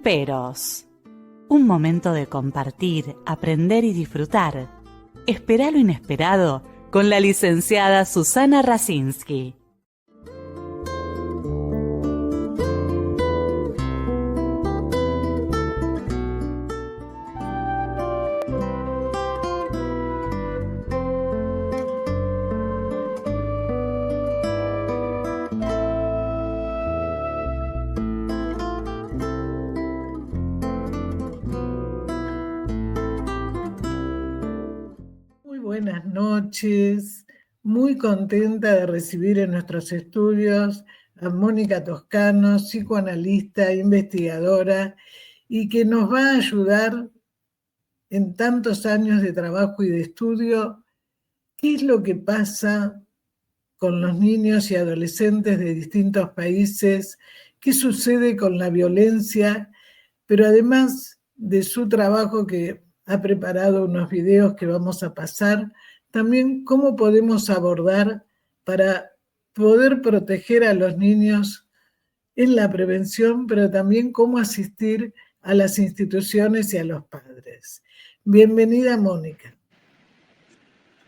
Peros. Un momento de compartir, aprender y disfrutar. Espera lo inesperado con la licenciada Susana Rasinski. Buenas noches, muy contenta de recibir en nuestros estudios a Mónica Toscano, psicoanalista, investigadora, y que nos va a ayudar en tantos años de trabajo y de estudio, qué es lo que pasa con los niños y adolescentes de distintos países, qué sucede con la violencia, pero además de su trabajo que ha preparado unos videos que vamos a pasar, también cómo podemos abordar para poder proteger a los niños en la prevención, pero también cómo asistir a las instituciones y a los padres. Bienvenida, Mónica.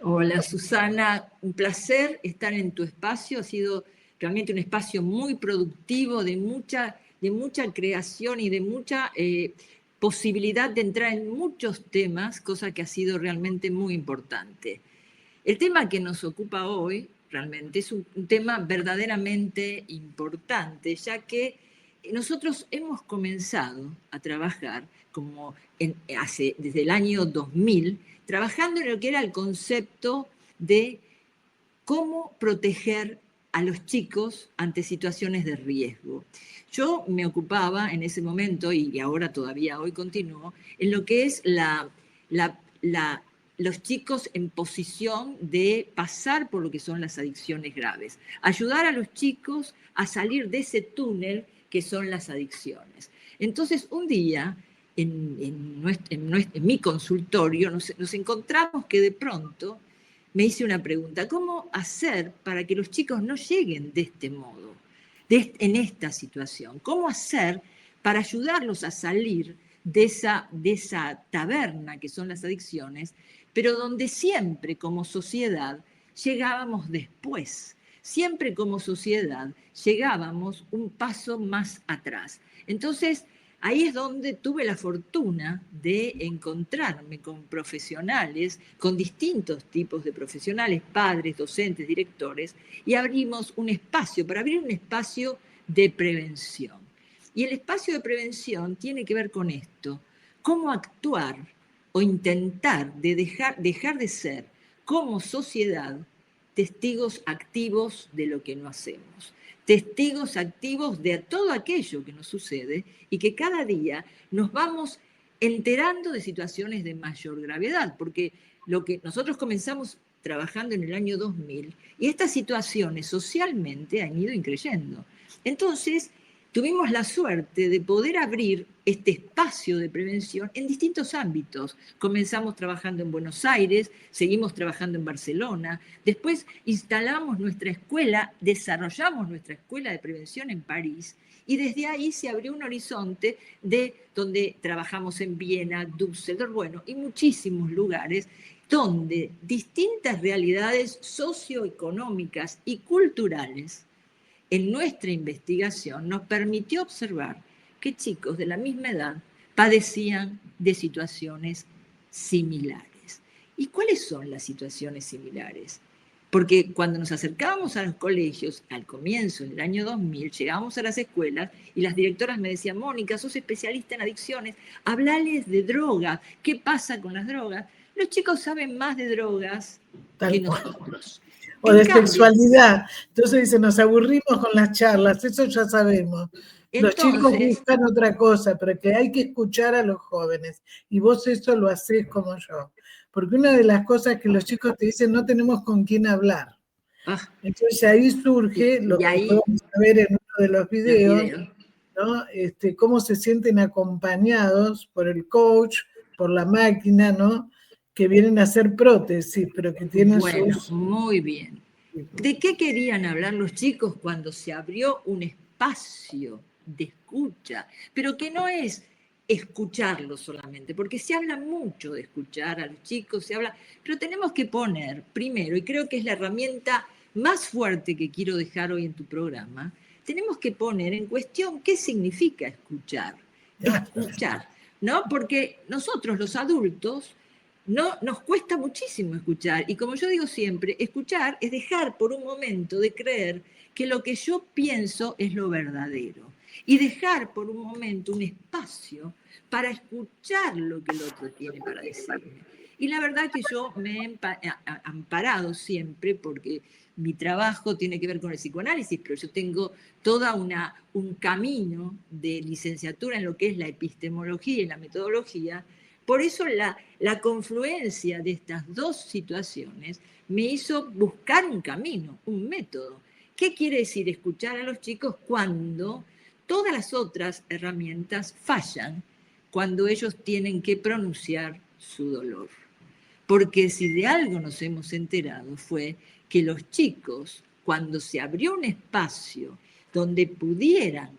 Hola, Susana. Un placer estar en tu espacio. Ha sido realmente un espacio muy productivo, de mucha creación y de mucha posibilidad de entrar en muchos temas, cosa que ha sido realmente muy importante. El tema que nos ocupa hoy realmente es un tema verdaderamente importante, ya que nosotros hemos comenzado a trabajar desde el año 2000, trabajando en lo que era el concepto de cómo proteger a los chicos ante situaciones de riesgo. Yo me ocupaba en ese momento, y ahora todavía hoy continúo, en lo que es los chicos en posición de pasar por lo que son las adicciones graves. Ayudar a los chicos a salir de ese túnel que son las adicciones. Entonces, un día, en mi consultorio, nos encontramos que de pronto me hice una pregunta: ¿cómo hacer para que los chicos no lleguen de este modo, en esta situación? ¿Cómo hacer para ayudarlos a salir de esa taberna que son las adicciones, pero donde siempre como sociedad llegábamos después? Siempre como sociedad llegábamos un paso más atrás. Entonces, ahí es donde tuve la fortuna de encontrarme con profesionales, con distintos tipos de profesionales, padres, docentes, directores, y abrimos un espacio, para abrir un espacio de prevención. Y el espacio de prevención tiene que ver con esto: cómo actuar o intentar dejar de ser como sociedad testigos activos de lo que no hacemos, testigos activos de todo aquello que nos sucede, y que cada día nos vamos enterando de situaciones de mayor gravedad, porque lo que nosotros comenzamos trabajando en el año 2000, y estas situaciones socialmente han ido increyendo. Entonces, tuvimos la suerte de poder abrir este espacio de prevención en distintos ámbitos. Comenzamos trabajando en Buenos Aires, seguimos trabajando en Barcelona, después instalamos nuestra escuela, desarrollamos nuestra escuela de prevención en París, y desde ahí se abrió un horizonte de donde trabajamos en Viena, Düsseldorf, y muchísimos lugares donde distintas realidades socioeconómicas y culturales en nuestra investigación nos permitió observar que chicos de la misma edad padecían de situaciones similares. ¿Y cuáles son las situaciones similares? Porque cuando nos acercábamos a los colegios, al comienzo, en el año 2000, llegábamos a las escuelas y las directoras me decían: Mónica, sos especialista en adicciones, hablales de drogas, ¿qué pasa con las drogas? Los chicos saben más de drogas que nosotros. O de sexualidad. Entonces dicen, nos aburrimos con las charlas, eso ya sabemos. Los chicos buscan otra cosa, pero que hay que escuchar a los jóvenes. Y vos eso lo hacés como yo. Porque una de las cosas que los chicos te dicen: no tenemos con quién hablar. Entonces ahí surge lo que podemos ver en uno de los videos, ¿no? Cómo se sienten acompañados por el coach, por la máquina, ¿no? Que vienen a hacer prótesis, pero que tienen sus... Muy bien. ¿De qué querían hablar los chicos cuando se abrió un espacio de escucha, pero que no es escucharlo solamente, porque se habla mucho de escuchar a los chicos, pero tenemos que poner primero, y creo que es la herramienta más fuerte que quiero dejar hoy en tu programa, tenemos que poner en cuestión qué significa escuchar, ¿no? Porque nosotros los adultos nos cuesta muchísimo escuchar, y como yo digo siempre, escuchar es dejar por un momento de creer que lo que yo pienso es lo verdadero, y dejar por un momento un espacio para escuchar lo que el otro tiene para decirme. Y la verdad que yo me he amparado siempre, porque mi trabajo tiene que ver con el psicoanálisis, pero yo tengo toda un camino de licenciatura en lo que es la epistemología y la metodología. Por eso la confluencia de estas dos situaciones me hizo buscar un camino, un método. ¿Qué quiere decir escuchar a los chicos cuando todas las otras herramientas fallan, cuando ellos tienen que pronunciar su dolor? Porque si de algo nos hemos enterado fue que los chicos, cuando se abrió un espacio donde pudieran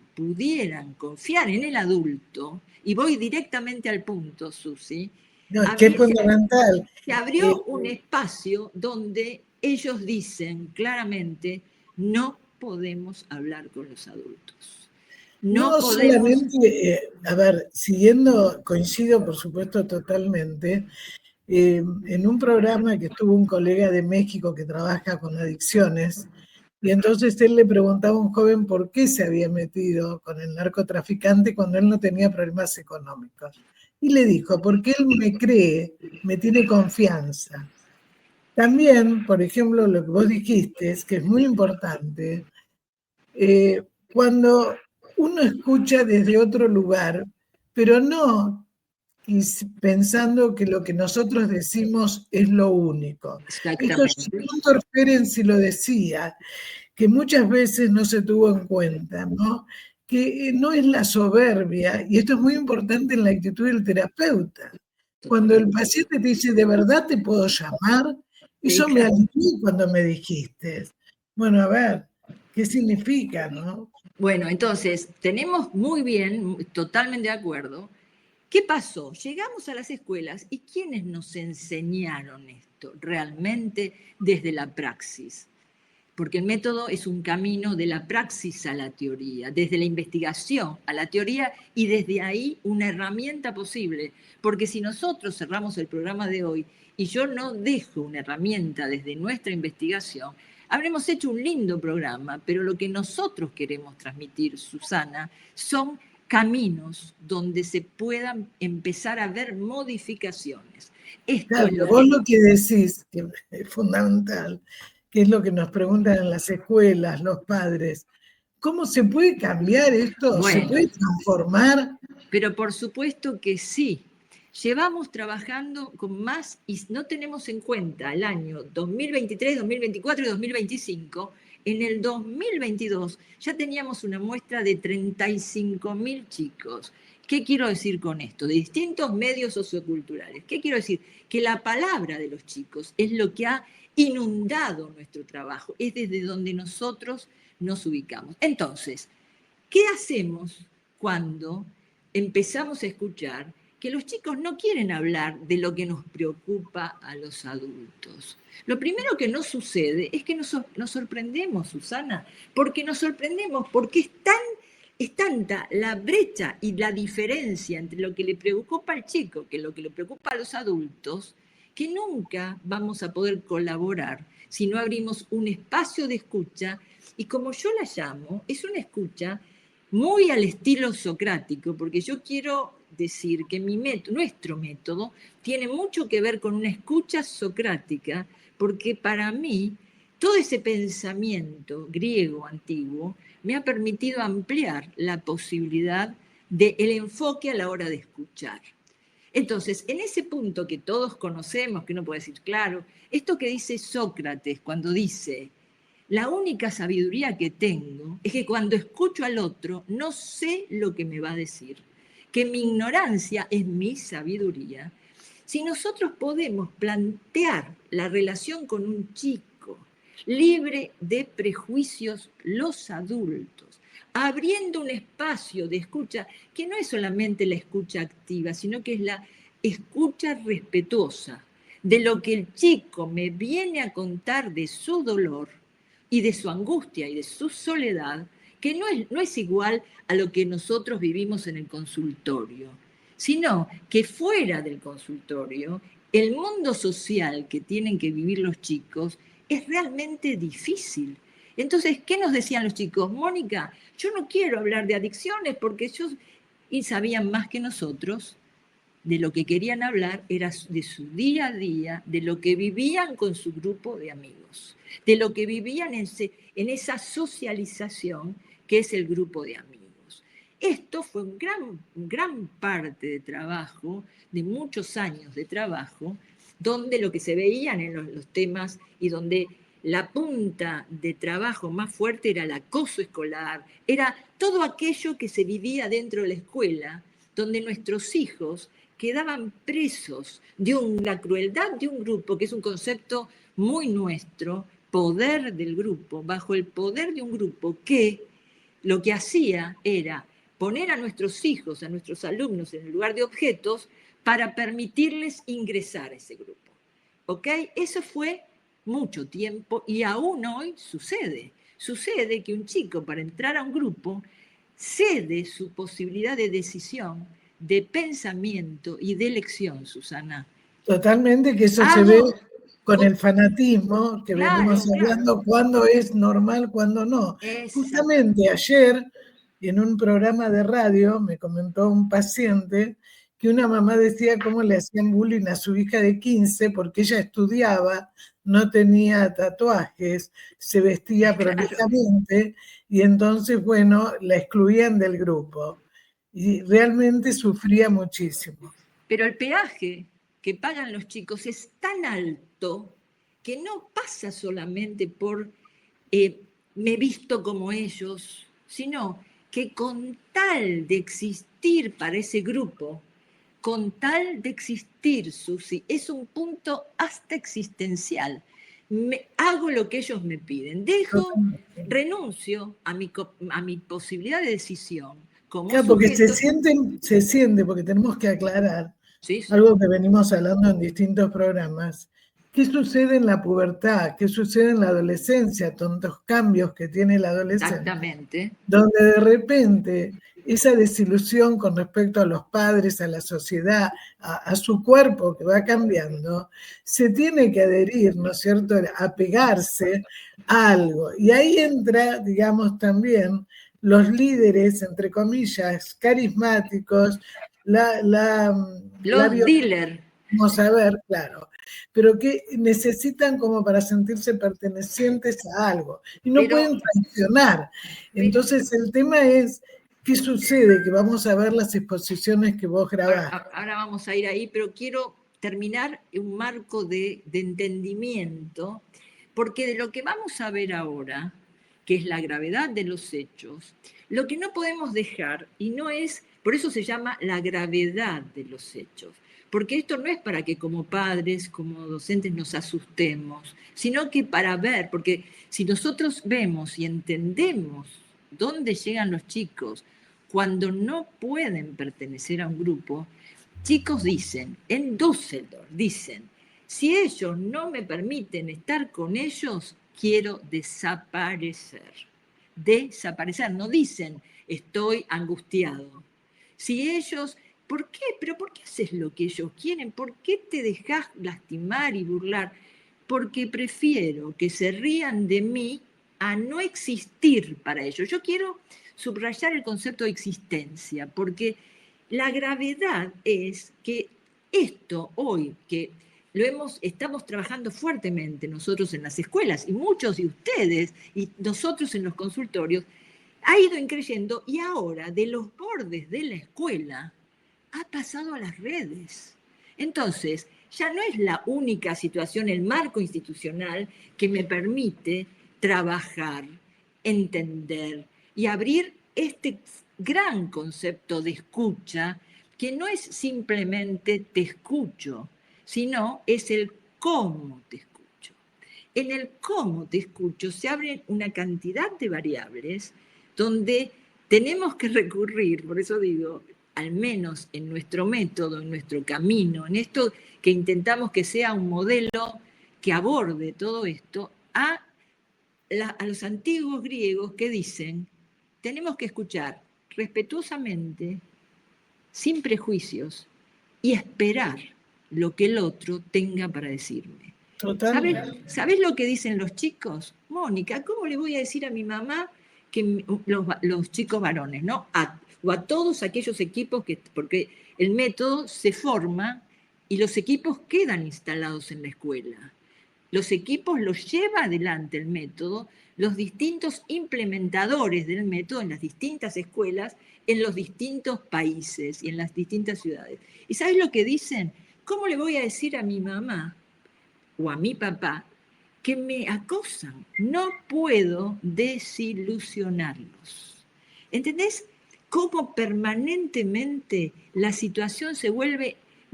confiar en el adulto, y voy directamente al punto, Susi, no, es que es fundamental. Se abrió un espacio donde ellos dicen claramente, no podemos hablar con los adultos. No podemos... solamente, a ver, coincido por supuesto totalmente, en un programa que estuvo un colega de México que trabaja con adicciones, y entonces él le preguntaba a un joven por qué se había metido con el narcotraficante cuando él no tenía problemas económicos. Y le dijo, porque él me cree, me tiene confianza. También, por ejemplo, lo que vos dijiste, es que es muy importante, cuando uno escucha desde otro lugar, pero no pensando que lo que nosotros decimos es lo único. Esto Víctor Ferenczi lo decía, que muchas veces no se tuvo en cuenta, ¿no? Que no es la soberbia, y esto es muy importante en la actitud del terapeuta. Cuando el paciente te dice, ¿de verdad te puedo llamar? Eso me alivió cuando me dijiste. Bueno, a ver, ¿qué significa, no? Bueno, entonces, tenemos muy bien, totalmente de acuerdo. ¿Qué pasó? Llegamos a las escuelas y ¿quiénes nos enseñaron esto realmente desde la praxis? Porque el método es un camino de la praxis a la teoría, desde la investigación a la teoría, y desde ahí una herramienta posible. Porque si nosotros cerramos el programa de hoy y yo no dejo una herramienta desde nuestra investigación, habremos hecho un lindo programa, pero lo que nosotros queremos transmitir, Susana, son caminos donde se puedan empezar a ver modificaciones. Claro, vos lo que decís, que es fundamental, que es lo que nos preguntan en las escuelas, los padres, ¿cómo se puede cambiar esto? Bueno, ¿se puede transformar? Pero por supuesto que sí. Llevamos trabajando con más y no tenemos en cuenta el año 2023, 2024 y 2025. En el 2022 ya teníamos una muestra de 35.000 chicos. ¿Qué quiero decir con esto? De distintos medios socioculturales. ¿Qué quiero decir? Que la palabra de los chicos es lo que ha inundado nuestro trabajo, es desde donde nosotros nos ubicamos. Entonces, ¿qué hacemos cuando empezamos a escuchar que los chicos no quieren hablar de lo que nos preocupa a los adultos? Lo primero que nos sucede es que nos sorprendemos, Susana, porque nos sorprendemos porque es tanta la brecha y la diferencia entre lo que le preocupa al chico que lo que le preocupa a los adultos, que nunca vamos a poder colaborar si no abrimos un espacio de escucha, y como yo la llamo, es una escucha muy al estilo socrático, porque yo quiero decir que nuestro método tiene mucho que ver con una escucha socrática, porque para mí todo ese pensamiento griego antiguo me ha permitido ampliar la posibilidad del enfoque a la hora de escuchar. Entonces, en ese punto que todos conocemos, que uno puede decir, claro, esto que dice Sócrates cuando dice, la única sabiduría que tengo es que cuando escucho al otro no sé lo que me va a decir, que mi ignorancia es mi sabiduría. Si nosotros podemos plantear la relación con un chico libre de prejuicios, los adultos, abriendo un espacio de escucha que no es solamente la escucha activa, sino que es la escucha respetuosa de lo que el chico me viene a contar de su dolor y de su angustia y de su soledad, que no es igual a lo que nosotros vivimos en el consultorio, sino que fuera del consultorio, el mundo social que tienen que vivir los chicos es realmente difícil. Entonces, ¿qué nos decían los chicos? Mónica, yo no quiero hablar de adicciones porque ellos y sabían más que nosotros. De lo que querían hablar era de su día a día, de lo que vivían con su grupo de amigos, de lo que vivían en esa socialización que es el grupo de amigos. Esto fue un gran parte de trabajo, de muchos años de trabajo, donde lo que se veían en los temas y donde la punta de trabajo más fuerte era el acoso escolar, era todo aquello que se vivía dentro de la escuela, donde nuestros hijos quedaban presos de la crueldad de un grupo, que es un concepto muy nuestro, poder del grupo, bajo el poder de un grupo que lo que hacía era poner a nuestros hijos, a nuestros alumnos en el lugar de objetos para permitirles ingresar a ese grupo. ¿Ok? Eso fue mucho tiempo y aún hoy sucede. Sucede que un chico para entrar a un grupo cede su posibilidad de decisión, de pensamiento y de elección, Susana. Totalmente, que eso se ve con el fanatismo que venimos hablando, cuándo es normal, cuándo no. Justamente ayer, en un programa de radio, me comentó un paciente que una mamá decía cómo le hacían bullying a su hija de 15 porque ella estudiaba, no tenía tatuajes, se vestía prolijamente y entonces, bueno, la excluían del grupo. Y realmente sufría muchísimo. Pero el peaje que pagan los chicos es tan alto que no pasa solamente por me visto como ellos, sino que con tal de existir para ese grupo, con tal de existir, Susi, es un punto hasta existencial. Hago lo que ellos me piden, renuncio a mi posibilidad de decisión. Claro, porque se siente, porque tenemos que aclarar algo que venimos hablando en distintos programas. ¿Qué sucede en la pubertad? ¿Qué sucede en la adolescencia? Tantos cambios que tiene la adolescencia. Exactamente. Donde de repente esa desilusión con respecto a los padres, a la sociedad, a su cuerpo que va cambiando, se tiene que adherir, ¿no es cierto?, a pegarse a algo. Y ahí entra, digamos, también los líderes, entre comillas, carismáticos, los dealers. Vamos a ver, claro, pero que necesitan como para sentirse pertenecientes a algo y no pueden traicionar. Entonces el tema es, ¿qué sucede? Que vamos a ver las exposiciones que vos grabás. Ahora vamos a ir ahí, pero quiero terminar un marco de entendimiento, porque de lo que vamos a ver ahora, que es la gravedad de los hechos, lo que no podemos dejar, y no es, por eso se llama la gravedad de los hechos, porque esto no es para que como padres, como docentes nos asustemos, sino que para ver, porque si nosotros vemos y entendemos dónde llegan los chicos cuando no pueden pertenecer a un grupo, chicos dicen, en Düsseldorf dicen, si ellos no me permiten estar con ellos, quiero desaparecer. Desaparecer, no dicen, estoy angustiado. Si ellos, ¿por qué? ¿Pero por qué haces lo que ellos quieren? ¿Por qué te dejas lastimar y burlar? Porque prefiero que se rían de mí a no existir para ellos. Yo quiero subrayar el concepto de existencia, porque la gravedad es que esto hoy, que estamos trabajando fuertemente nosotros en las escuelas, y muchos de ustedes, y nosotros en los consultorios, ha ido increyendo, y ahora de los bordes de la escuela ha pasado a las redes. Entonces, ya no es la única situación, el marco institucional que me permite trabajar, entender y abrir este gran concepto de escucha, que no es simplemente te escucho, sino es el cómo te escucho. En el cómo te escucho se abren una cantidad de variables donde tenemos que recurrir, por eso digo, al menos en nuestro método, en nuestro camino, en esto que intentamos que sea un modelo que aborde todo esto, a los antiguos griegos que dicen, tenemos que escuchar respetuosamente, sin prejuicios, y esperar lo que el otro tenga para decirme. ¿Sabés lo que dicen los chicos? Mónica, ¿cómo le voy a decir a mi mamá que los chicos varones, ¿no? O a todos aquellos equipos porque el método se forma y los equipos quedan instalados en la escuela. Los equipos los lleva adelante el método, los distintos implementadores del método en las distintas escuelas, en los distintos países y en las distintas ciudades. ¿Y sabes lo que dicen? ¿Cómo le voy a decir a mi mamá o a mi papá que me acosan? No puedo desilusionarlos. ¿Entendés? Cómo permanentemente la situación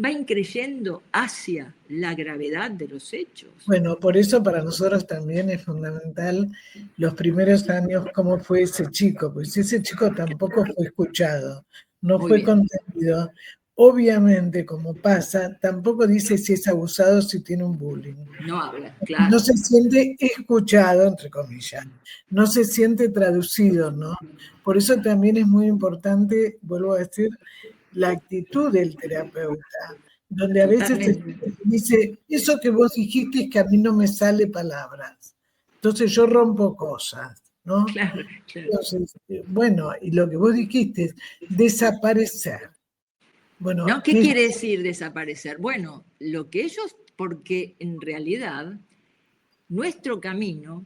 va increyendo hacia la gravedad de los hechos. Bueno, por eso para nosotros también es fundamental los primeros años cómo fue ese chico, pues ese chico tampoco fue escuchado, no fue contenido. Obviamente, como pasa, tampoco dice si es abusado, si tiene un bullying. No habla, claro. No se siente escuchado, entre comillas, no se siente traducido, ¿no? Por eso también es muy importante, vuelvo a decir, la actitud del terapeuta, donde a veces dice, eso que vos dijiste es que a mí no me sale palabras, entonces yo rompo cosas, ¿no? Claro. Entonces, bueno, y lo que vos dijiste es desaparecer. Bueno, ¿no? ¿Qué quiere decir desaparecer? Bueno, lo que ellos, porque en realidad nuestro camino,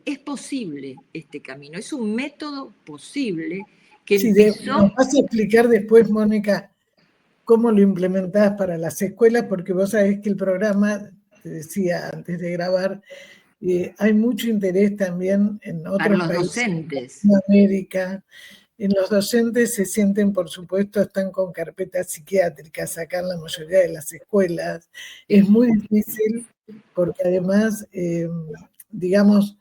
es posible este camino, es un método posible que empezó... Nos vas a explicar después, Mónica, cómo lo implementás para las escuelas, porque vos sabés que el programa, te decía antes de grabar, hay mucho interés también en otros países, docentes. En América. En los docentes se sienten, por supuesto, están con carpetas psiquiátricas acá en la mayoría de las escuelas. Es muy difícil porque además, digamos,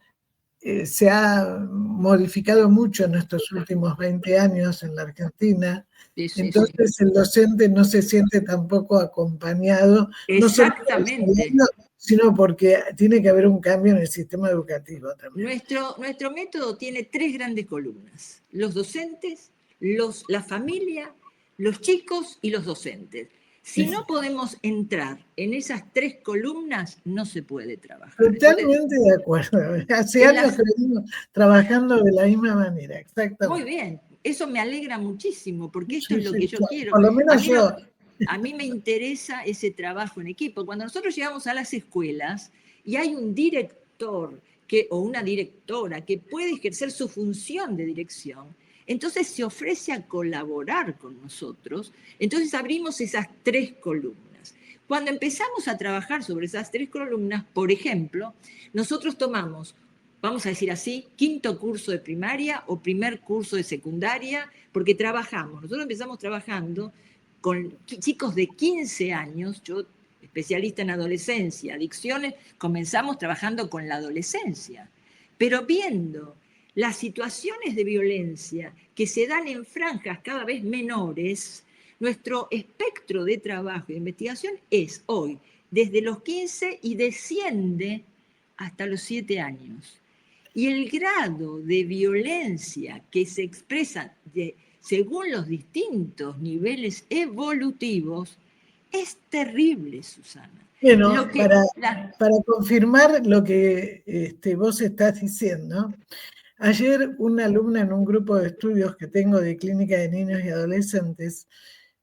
se ha modificado mucho en estos últimos 20 años en la Argentina. Entonces el docente no se siente tampoco acompañado. Exactamente. No sino porque tiene que haber un cambio en el sistema educativo también. Nuestro método tiene 3 grandes columnas: los docentes, la familia, los chicos y los docentes. Si no podemos entrar en esas 3 columnas, no se puede trabajar. Totalmente de acuerdo. Hace años que venimos trabajando de la misma manera, exactamente. Muy bien, eso me alegra muchísimo, porque esto es lo que yo quiero. Por lo menos yo. A mí me interesa ese trabajo en equipo. Cuando nosotros llegamos a las escuelas y hay un director o una directora que puede ejercer su función de dirección, entonces se ofrece a colaborar con nosotros, entonces abrimos esas 3 columnas. Cuando empezamos a trabajar sobre esas 3 columnas, por ejemplo, nosotros tomamos, vamos a decir así, 5º curso de primaria o primer curso de secundaria, porque nosotros empezamos trabajando con chicos de 15 años, yo especialista en adolescencia, adicciones, comenzamos trabajando con la adolescencia, pero viendo las situaciones de violencia que se dan en franjas cada vez menores, nuestro espectro de trabajo y de investigación es hoy desde los 15 y desciende hasta los 7 años. Y el grado de violencia que se expresa según los distintos niveles evolutivos es terrible, Susana. Bueno, para confirmar lo que vos estás diciendo, ayer una alumna en un grupo de estudios que tengo de clínica de niños y adolescentes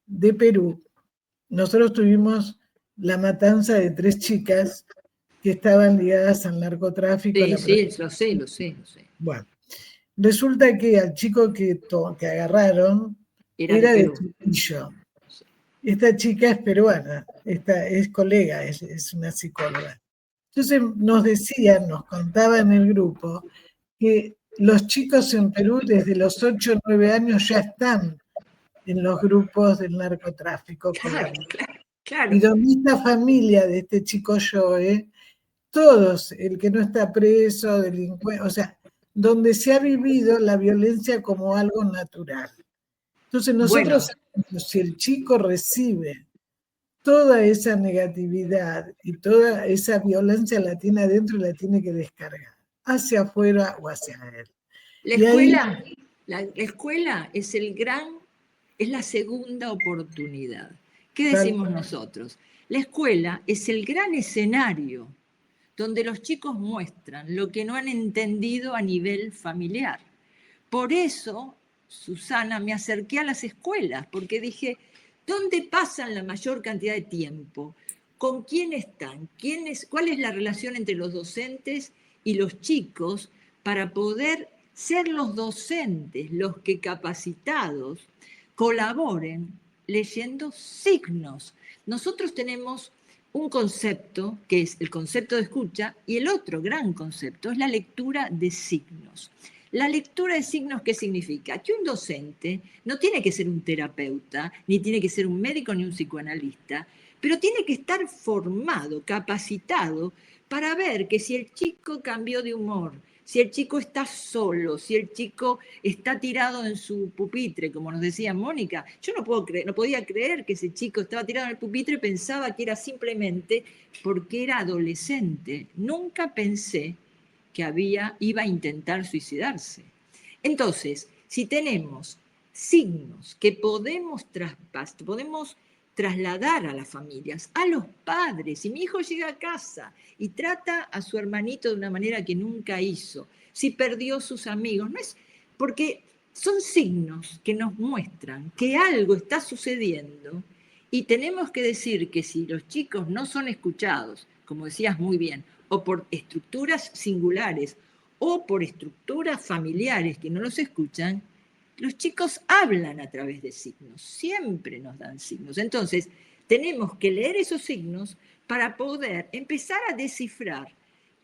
de Perú, nosotros tuvimos la matanza de 3 chicas que estaban ligadas al narcotráfico. Sí, lo sé. Bueno, resulta que al chico que agarraron era de Trujillo. Esta chica es peruana, es colega, es una psicóloga. Entonces nos contaba en el grupo que los chicos en Perú desde los 8 o 9 años ya están en los grupos del narcotráfico. Claro. Y donde esta familia de este chico Joe, todos, el que no está preso, delincuente, o sea, donde se ha vivido la violencia como algo natural. Entonces nosotros sabemos, si el chico recibe toda esa negatividad y toda esa violencia la tiene adentro y la tiene que descargar, hacia afuera o hacia él. La escuela es la segunda oportunidad. ¿Qué decimos nosotros? La escuela es el gran escenario donde los chicos muestran lo que no han entendido a nivel familiar. Por eso, Susana, me acerqué a las escuelas, porque dije, ¿dónde pasan la mayor cantidad de tiempo? ¿Con quién están? ¿Cuál es la relación entre los docentes y los chicos para poder ser los docentes los que capacitados colaboren leyendo signos? Nosotros tenemos un concepto, que es el concepto de escucha, y el otro gran concepto es la lectura de signos. La lectura de signos, ¿qué significa? Que un docente no tiene que ser un terapeuta, ni tiene que ser un médico ni un psicoanalista, pero tiene que estar formado, capacitado, para ver que si el chico cambió de humor, si el chico está solo, si el chico está tirado en su pupitre, como nos decía Mónica, yo no podía creer que ese chico estaba tirado en el pupitre, pensaba que era simplemente porque era adolescente. Nunca pensé que iba a intentar suicidarse. Entonces, si tenemos signos que podemos trasladar a las familias, a los padres, si mi hijo llega a casa y trata a su hermanito de una manera que nunca hizo, si perdió sus amigos, no es porque son signos que nos muestran que algo está sucediendo y tenemos que decir que si los chicos no son escuchados, como decías muy bien, o por estructuras singulares o por estructuras familiares que no los escuchan, los chicos hablan a través de signos, siempre nos dan signos. Entonces, tenemos que leer esos signos para poder empezar a descifrar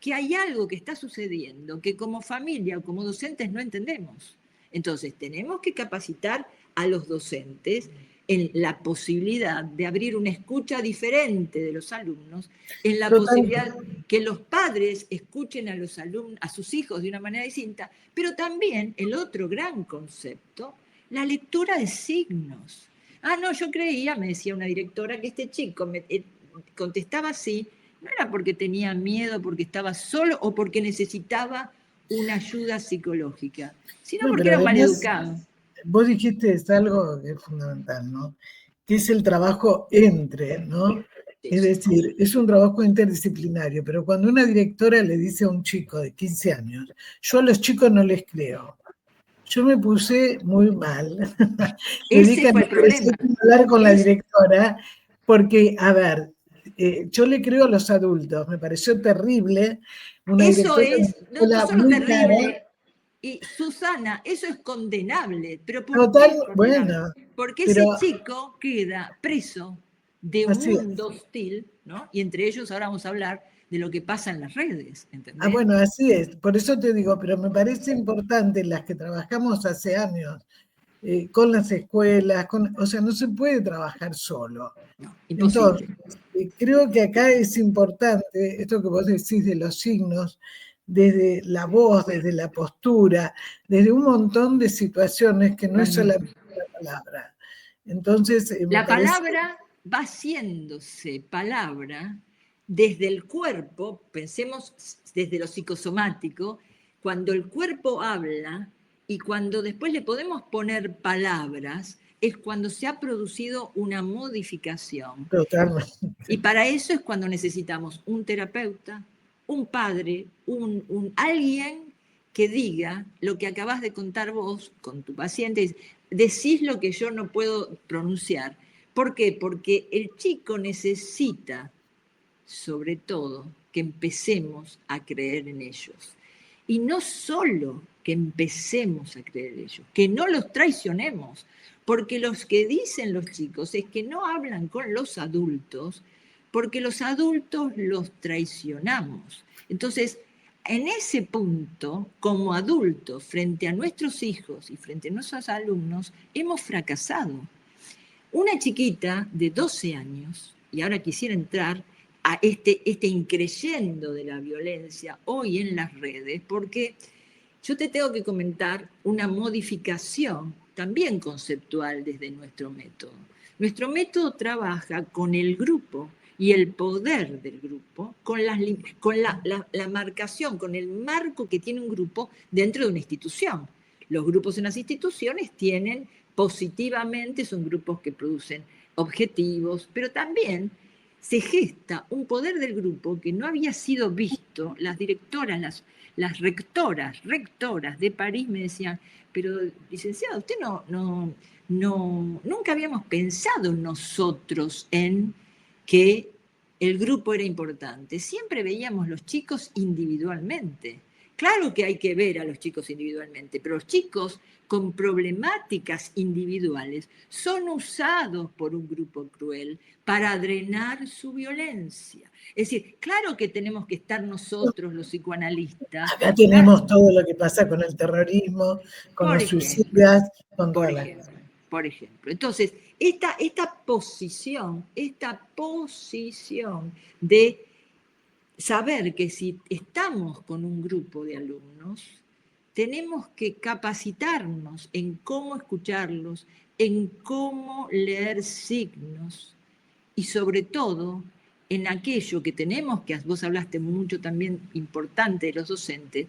que hay algo que está sucediendo que como familia o como docentes no entendemos. Entonces, tenemos que capacitar a los docentes en la posibilidad de abrir una escucha diferente de los alumnos, en la posibilidad que los padres escuchen a los alumnos, a sus hijos de una manera distinta, pero también el otro gran concepto, la lectura de signos. No, yo creía, me decía una directora, que este chico contestaba así, no era porque tenía miedo, porque estaba solo o porque necesitaba una ayuda psicológica, sino porque era maleducado. Vos dijiste es algo que es fundamental, ¿no? Que es el trabajo entre, ¿no? Es decir, es un trabajo interdisciplinario, pero cuando una directora le dice a un chico de 15 años, yo a los chicos no les creo, yo me puse muy mal. Ese fue el problema. Hablar con la directora, porque, a ver, yo le creo a los adultos, me pareció terrible. Eso es, no solo terrible. Y Susana, eso es condenable, pero ¿por qué es condenable? Bueno, porque ese chico queda preso de un mundo hostil, ¿no? Y entre ellos ahora vamos a hablar de lo que pasa en las redes, ¿entendés? Bueno, así es, por eso te digo, pero me parece importante las que trabajamos hace años, con las escuelas, o sea, no se puede trabajar solo. No, imposible. Entonces, creo que acá es importante, esto que vos decís de los signos, desde la voz, desde la postura, desde un montón de situaciones que no es solamente la palabra. Entonces, la palabra va haciéndose palabra desde el cuerpo, pensemos desde lo psicosomático, cuando el cuerpo habla y cuando después le podemos poner palabras, es cuando se ha producido una modificación. Totalmente. Y para eso es cuando necesitamos un terapeuta, un padre, alguien que diga lo que acabas de contar vos con tu paciente, decís lo que yo no puedo pronunciar. ¿Por qué? Porque el chico necesita, sobre todo, que empecemos a creer en ellos. Y no solo que empecemos a creer en ellos, que no los traicionemos, porque los que dicen los chicos es que no hablan con los adultos, porque los adultos los traicionamos. Entonces, en ese punto, como adultos, frente a nuestros hijos y frente a nuestros alumnos, hemos fracasado. Una chiquita de 12 años, y ahora quisiera entrar a este increyendo de la violencia hoy en las redes, porque yo te tengo que comentar una modificación también conceptual desde nuestro método. Nuestro método trabaja con el grupo y el poder del grupo, con la marcación, con el marco que tiene un grupo dentro de una institución. Los grupos en las instituciones tienen positivamente, son grupos que producen objetivos, pero también se gesta un poder del grupo que no había sido visto. Las directoras, las rectoras de París me decían, pero licenciado, usted nunca habíamos pensado nosotros en que el grupo era importante. Siempre veíamos los chicos individualmente. Claro que hay que ver a los chicos individualmente, pero los chicos con problemáticas individuales son usados por un grupo cruel para drenar su violencia. Es decir, claro que tenemos que estar nosotros, los psicoanalistas. Acá tenemos todo lo que pasa con el terrorismo, con los suicidas, con toda la... Por ejemplo. Entonces, esta posición de saber que si estamos con un grupo de alumnos, tenemos que capacitarnos en cómo escucharlos, en cómo leer signos y sobre todo en aquello que tenemos, que vos hablaste mucho también importante de los docentes,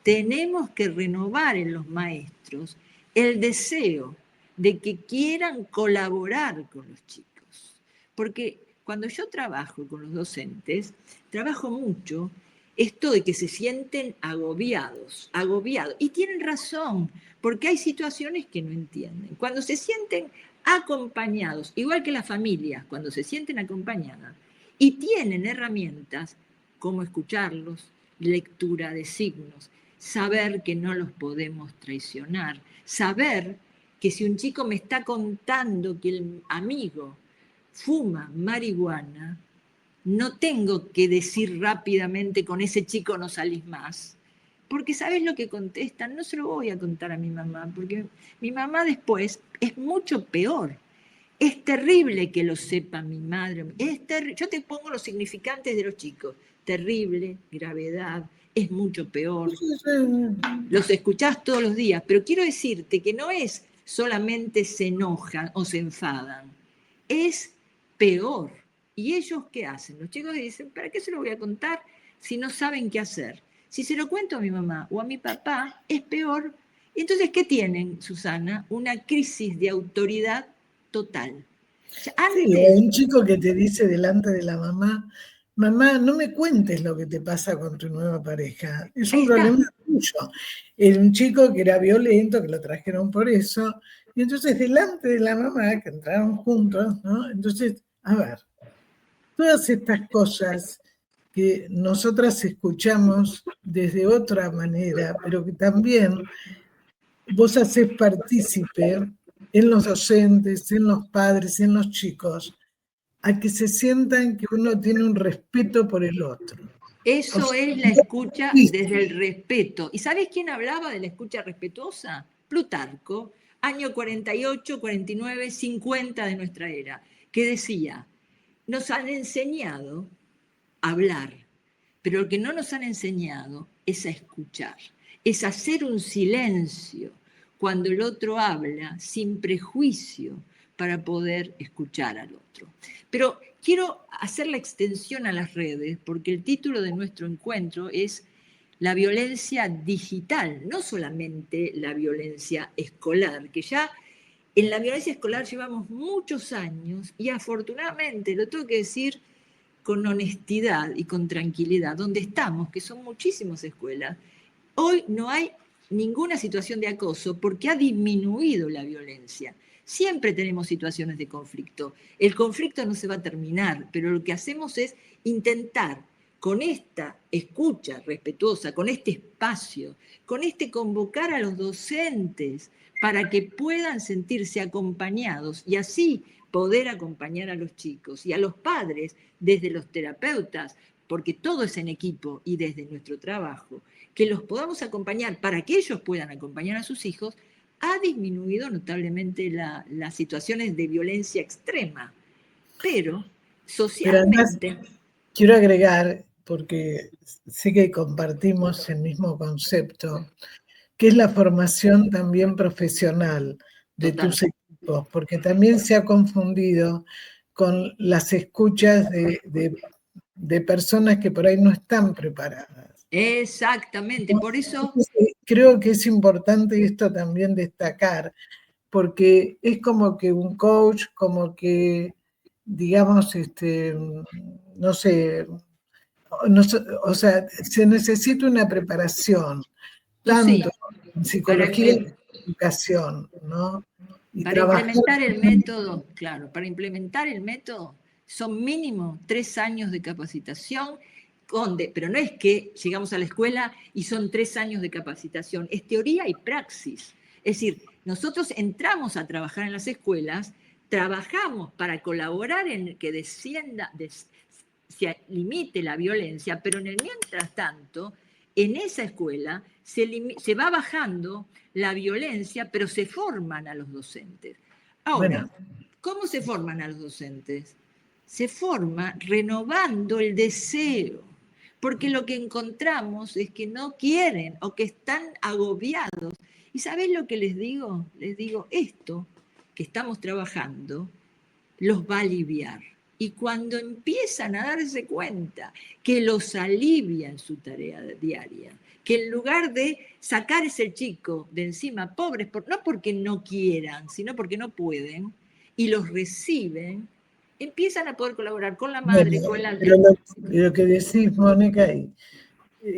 tenemos que renovar en los maestros el deseo de que quieran colaborar con los chicos. Porque cuando yo trabajo con los docentes, trabajo mucho esto de que se sienten agobiados. Y tienen razón, porque hay situaciones que no entienden. Cuando se sienten acompañados, igual que las familias, cuando se sienten acompañadas, y tienen herramientas como escucharlos, lectura de signos, saber que no los podemos traicionar, saber que si un chico me está contando que el amigo fuma marihuana, no tengo que decir rápidamente con ese chico no salís más, porque ¿sabes lo que contestan? No se lo voy a contar a mi mamá, porque mi mamá después es mucho peor. Es terrible que lo sepa mi madre. Yo te pongo los significantes de los chicos. Terrible, gravedad, es mucho peor. Los escuchás todos los días, pero quiero decirte que no es solamente se enojan o se enfadan, es peor. ¿Y ellos qué hacen? Los chicos dicen, ¿para qué se lo voy a contar si no saben qué hacer? Si se lo cuento a mi mamá o a mi papá, es peor. Entonces, ¿qué tienen, Susana? Una crisis de autoridad total. O sea, antes... Sí, hay un chico que te dice delante de la mamá, mamá, no me cuentes lo que te pasa con tu nueva pareja, es un problema tuyo. Era un chico que era violento, que lo trajeron por eso, y entonces delante de la mamá, que entraron juntos, ¿no? Entonces, a ver, todas estas cosas que nosotras escuchamos desde otra manera, pero que también vos hacés partícipe en los docentes, en los padres, en los chicos, a que se sientan que uno tiene un respeto por el otro. Eso es la escucha desde el respeto. ¿Y sabes quién hablaba de la escucha respetuosa? Plutarco, año 48, 49, 50 de nuestra era, que decía, nos han enseñado a hablar, pero lo que no nos han enseñado es a escuchar, es hacer un silencio cuando el otro habla sin prejuicio para poder escuchar al otro. Pero quiero hacer la extensión a las redes porque el título de nuestro encuentro es la violencia digital, no solamente la violencia escolar, que ya en la violencia escolar llevamos muchos años y afortunadamente, lo tengo que decir con honestidad y con tranquilidad, donde estamos, que son muchísimas escuelas, hoy no hay ninguna situación de acoso porque ha disminuido la violencia. Siempre tenemos situaciones de conflicto. El conflicto no se va a terminar, pero lo que hacemos es intentar con esta escucha respetuosa, con este espacio, con este convocar a los docentes para que puedan sentirse acompañados y así poder acompañar a los chicos y a los padres desde los terapeutas, porque todo es en equipo y desde nuestro trabajo, que los podamos acompañar para que ellos puedan acompañar a sus hijos, ha disminuido notablemente las situaciones de violencia extrema. Pero socialmente... Pero además, quiero agregar, porque sé que compartimos el mismo concepto, que es la formación también profesional de tus equipos, porque también se ha confundido con las escuchas de personas que por ahí no están preparadas. Exactamente, por eso... Creo que es importante esto también destacar, porque es como que un coach, como que, digamos, no sé, o sea, se necesita una preparación, tanto en psicología como en educación, ¿no? Y para trabajar implementar el método, claro, para implementar el método son mínimo 3 años de capacitación, pero no es que llegamos a la escuela y son 3 años de capacitación, es teoría y praxis. Es decir, nosotros entramos a trabajar en las escuelas, trabajamos para colaborar en que se limite la violencia, pero en el mientras tanto, en esa escuela se va bajando la violencia, pero se forman a los docentes. Ahora, ¿cómo se forman a los docentes? Se forma renovando el deseo, porque lo que encontramos es que no quieren o que están agobiados. ¿Y sabés lo que les digo? Les digo, esto que estamos trabajando los va a aliviar. Y cuando empiezan a darse cuenta que los alivia en su tarea diaria, que en lugar de sacar ese chico de encima, pobres, no porque no quieran, sino porque no pueden, y los reciben, empiezan a poder colaborar con la madre, con la... Pero lo que decís, Mónica,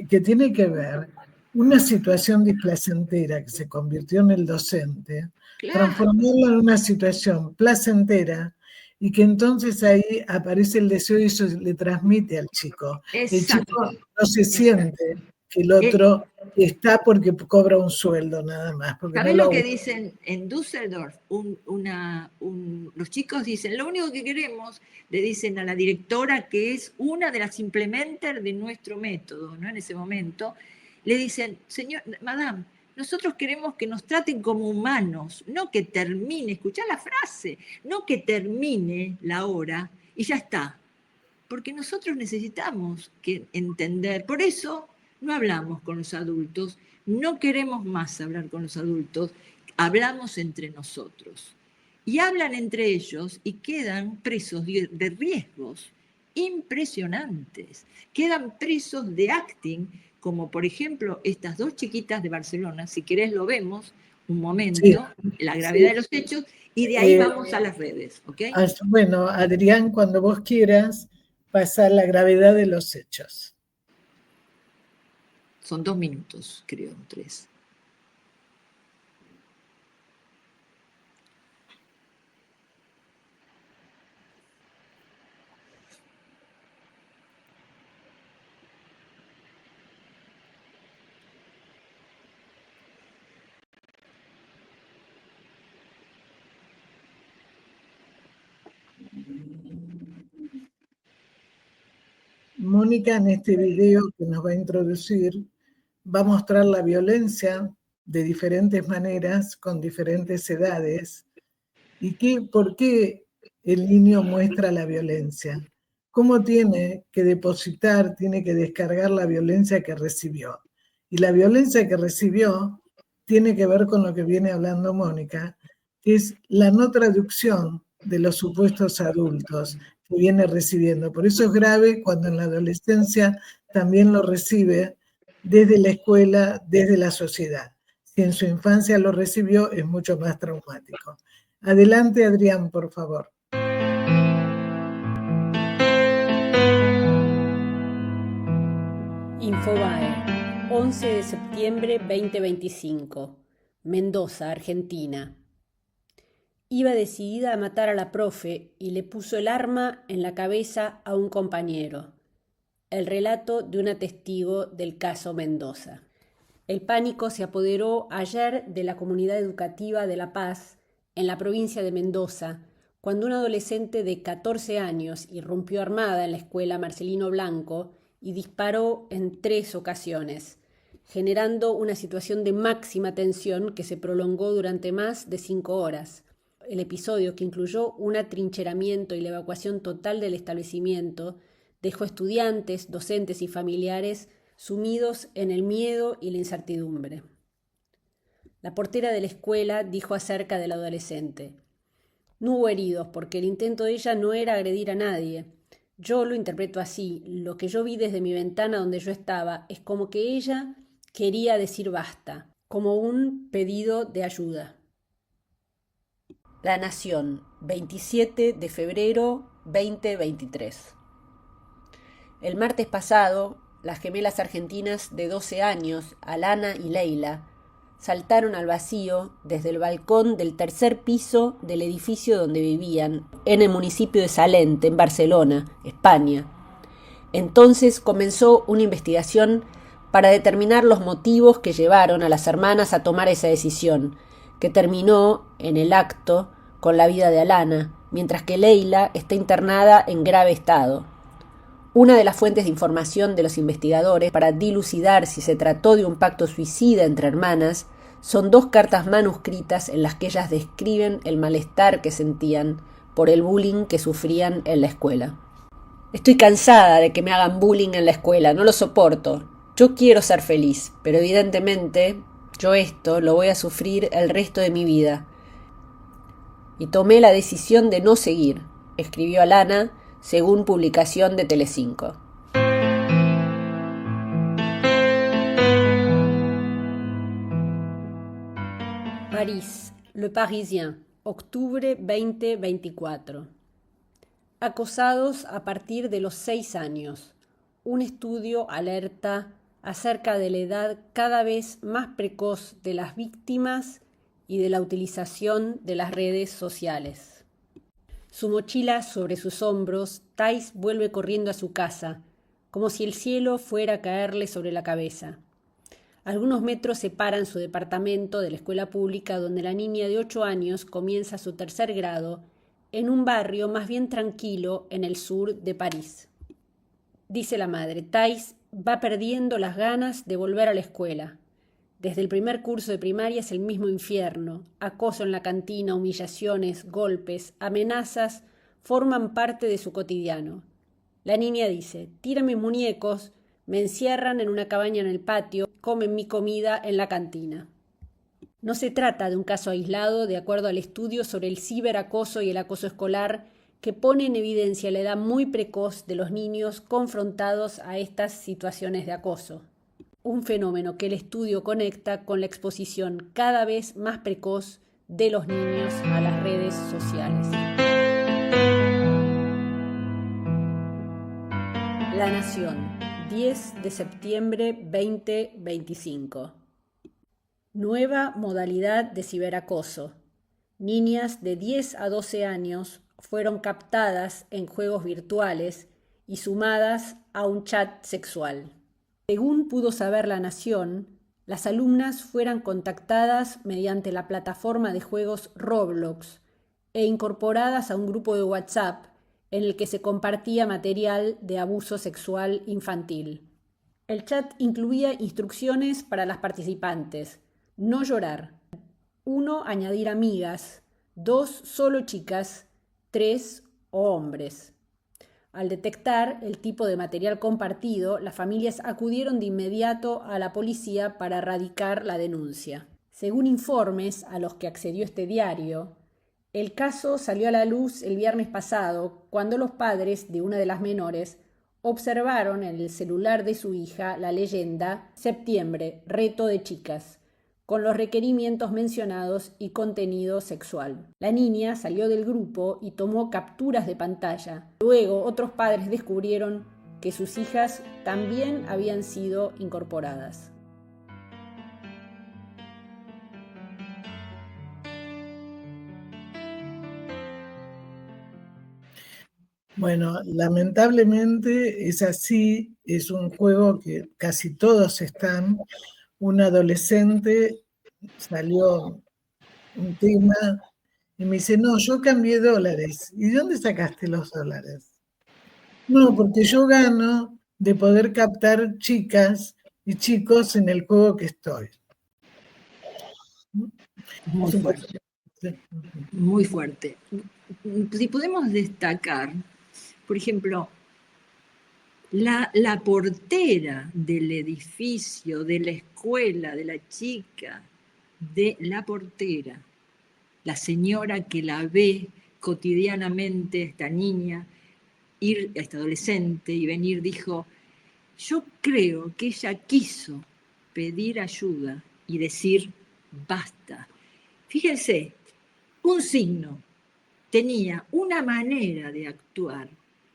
que tiene que ver una situación displacentera que se convirtió en el docente, transformarla en una situación placentera, y que entonces ahí aparece el deseo y eso le transmite al chico. El chico no se siente que el otro está porque cobra un sueldo nada más. ¿Sabés lo que dicen en Düsseldorf? Los chicos dicen, lo único que queremos, le dicen a la directora, que es una de las implementers de nuestro método, ¿no? En ese momento, le dicen, señor, madame, nosotros queremos que nos traten como humanos, no que termine, escuchá la frase, no que termine la hora y ya está. Porque nosotros necesitamos entender, por eso no hablamos con los adultos, no queremos más hablar con los adultos, hablamos entre nosotros. Y hablan entre ellos y quedan presos de riesgos impresionantes, quedan presos de acting, como por ejemplo estas 2 chiquitas de Barcelona, si querés lo vemos un momento, la gravedad de los hechos, y de ahí vamos a las redes, ¿ok? Bueno, Adrián, cuando vos quieras, pasar la gravedad de los hechos. Son 2 minutos, creo, 3. Mónica, en este video que nos va a introducir, va a mostrar la violencia de diferentes maneras, con diferentes edades, y por qué el niño muestra la violencia, cómo tiene que depositar, tiene que descargar la violencia que recibió. Y la violencia que recibió tiene que ver con lo que viene hablando Mónica, que es la no traducción de los supuestos adultos que viene recibiendo. Por eso es grave cuando en la adolescencia también lo recibe desde la escuela, desde la sociedad. Si en su infancia lo recibió, es mucho más traumático. Adelante, Adrián, por favor. Infobae, 11 de septiembre 2025, Mendoza, Argentina. Iba decidida a matar a la profe y le puso el arma en la cabeza a un compañero. El relato de una testigo del caso Mendoza. El pánico se apoderó ayer de la comunidad educativa de La Paz, en la provincia de Mendoza, cuando una adolescente de 14 años irrumpió armada en la escuela Marcelino Blanco y disparó en 3 ocasiones, generando una situación de máxima tensión que se prolongó durante más de 5 horas. El episodio, que incluyó un atrincheramiento y la evacuación total del establecimiento, dejó estudiantes, docentes y familiares sumidos en el miedo y la incertidumbre. La portera de la escuela dijo acerca del adolescente: no hubo heridos porque el intento de ella no era agredir a nadie. Yo lo interpreto así. Lo que yo vi desde mi ventana donde yo estaba es como que ella quería decir basta, como un pedido de ayuda. La Nación, 27 de febrero 2023. El martes pasado, las gemelas argentinas de 12 años, Alana y Leila, saltaron al vacío desde el balcón del tercer piso del edificio donde vivían, en el municipio de Salent, en Barcelona, España. Entonces comenzó una investigación para determinar los motivos que llevaron a las hermanas a tomar esa decisión, que terminó en el acto con la vida de Alana, mientras que Leila está internada en grave estado. Una de las fuentes de información de los investigadores para dilucidar si se trató de un pacto suicida entre hermanas son 2 cartas manuscritas en las que ellas describen el malestar que sentían por el bullying que sufrían en la escuela. Estoy cansada de que me hagan bullying en la escuela, no lo soporto. Yo quiero ser feliz, pero evidentemente yo esto lo voy a sufrir el resto de mi vida. Y tomé la decisión de no seguir, escribió Alana, según publicación de Telecinco. París, Le Parisien, octubre 2024. Acosados a partir de los 6 años. Un estudio alerta acerca de la edad cada vez más precoz de las víctimas y de la utilización de las redes sociales. Su mochila sobre sus hombros, Thais vuelve corriendo a su casa, como si el cielo fuera a caerle sobre la cabeza. Algunos metros separan su departamento de la escuela pública donde la niña de 8 años comienza su 3er grado, en un barrio más bien tranquilo en el sur de París. Dice la madre, Thais va perdiendo las ganas de volver a la escuela. Desde el primer curso de primaria es el mismo infierno. Acoso en la cantina, humillaciones, golpes, amenazas forman parte de su cotidiano. La niña dice, tiran mis muñecos, me encierran en una cabaña en el patio, comen mi comida en la cantina. No se trata de un caso aislado de acuerdo al estudio sobre el ciberacoso y el acoso escolar que pone en evidencia la edad muy precoz de los niños confrontados a estas situaciones de acoso. Un fenómeno que el estudio conecta con la exposición cada vez más precoz de los niños a las redes sociales. La Nación, 10 de septiembre 2025. Nueva modalidad de ciberacoso. Niñas de 10 a 12 años fueron captadas en juegos virtuales y sumadas a un chat sexual. Según pudo saber La Nación, las alumnas fueron contactadas mediante la plataforma de juegos Roblox e incorporadas a un grupo de WhatsApp en el que se compartía material de abuso sexual infantil. El chat incluía instrucciones para las participantes: no llorar, 1 añadir amigas, 2 solo chicas, 3 hombres. Al detectar el tipo de material compartido, las familias acudieron de inmediato a la policía para erradicar la denuncia. Según informes a los que accedió este diario, el caso salió a la luz el viernes pasado, cuando los padres de una de las menores observaron en el celular de su hija la leyenda «Septiembre, reto de chicas», con los requerimientos mencionados y contenido sexual. La niña salió del grupo y tomó capturas de pantalla. Luego, otros padres descubrieron que sus hijas también habían sido incorporadas. Bueno, lamentablemente es así, es un juego que casi todos están. Un adolescente salió un tema y me dice, no, yo cambié dólares. ¿Y de dónde sacaste los dólares? No, porque yo gano de poder captar chicas y chicos en el juego que estoy. Muy fuerte. Muy fuerte. Si podemos destacar, por ejemplo, la portera del edificio, de la escuela, de la chica, de la portera, la señora que la ve cotidianamente, esta niña, ir a esta adolescente y venir, dijo, yo creo que ella quiso pedir ayuda y decir basta. Fíjense, un signo tenía una manera de actuar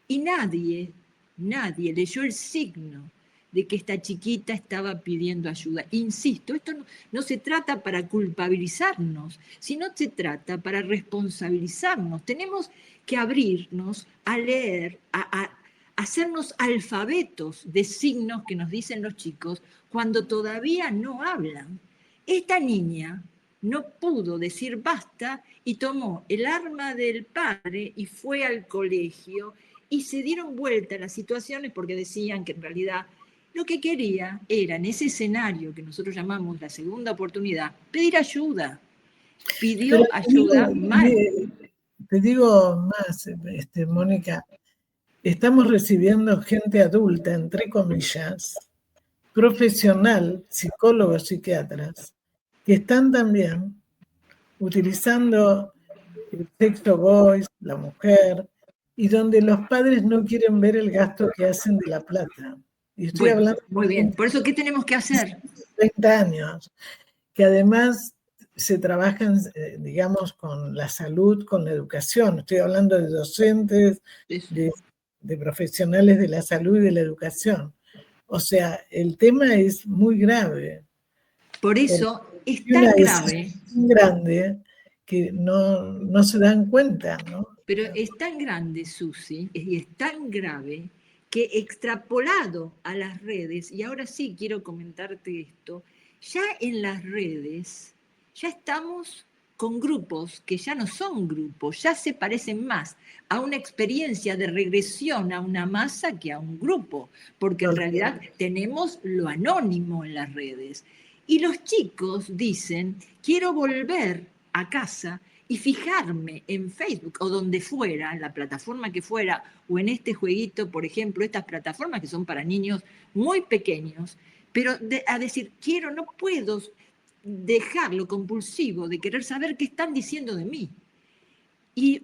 y nadie leyó el signo de que esta chiquita estaba pidiendo ayuda. Insisto, esto no se trata para culpabilizarnos, sino se trata para responsabilizarnos. Tenemos que abrirnos a leer, a hacernos alfabetos de signos que nos dicen los chicos cuando todavía no hablan. Esta niña no pudo decir basta y tomó el arma del padre y fue al colegio y se dieron vuelta las situaciones porque decían que en realidad lo que quería era, en ese escenario que nosotros llamamos la segunda oportunidad, pedir ayuda. Pidió ayuda mal. Te digo más, Mónica, estamos recibiendo gente adulta, entre comillas, profesional, psicólogos, psiquiatras, que están también utilizando el sexo voice, la mujer, y donde los padres no quieren ver el gasto que hacen de la plata. Y estoy hablando muy bien, por eso, ¿qué tenemos que hacer? 30 años, que además se trabajan, digamos, con la salud, con la educación. Estoy hablando de docentes, de profesionales de la salud y de la educación. O sea, el tema es muy grave. Por eso es tan grave. Tan grande que no se dan cuenta, ¿no? Pero es tan grande, Susi, y es tan grave que extrapolado a las redes, y ahora sí quiero comentarte esto, ya en las redes ya estamos con grupos que ya no son grupos, ya se parecen más a una experiencia de regresión a una masa que a un grupo, porque en realidad tenemos lo anónimo en las redes. Y los chicos dicen, quiero volver a casa y fijarme en Facebook o donde fuera, en la plataforma que fuera, o en este jueguito, por ejemplo, estas plataformas que son para niños muy pequeños, pero a decir, no puedo dejar lo compulsivo de querer saber qué están diciendo de mí. Y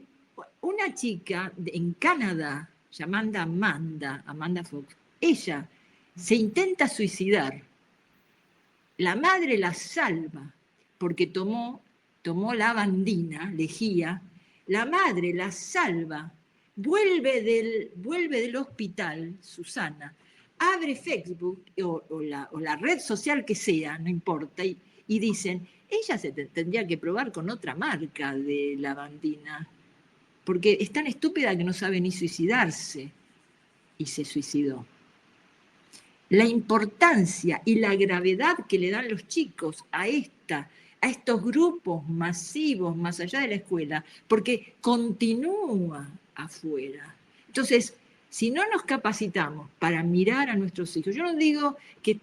una chica en Canadá, llamada Amanda Fox, ella se intenta suicidar. La madre la salva porque tomó la bandina, lejía, la madre la salva, vuelve del hospital, Susana, abre Facebook o la red social que sea, no importa, y dicen, ella se tendría que probar con otra marca de lavandina, porque es tan estúpida que no sabe ni suicidarse, y se suicidó. La importancia y la gravedad que le dan los chicos a estos grupos masivos más allá de la escuela, porque continúa afuera. Entonces, si no nos capacitamos para mirar a nuestros hijos, yo no digo que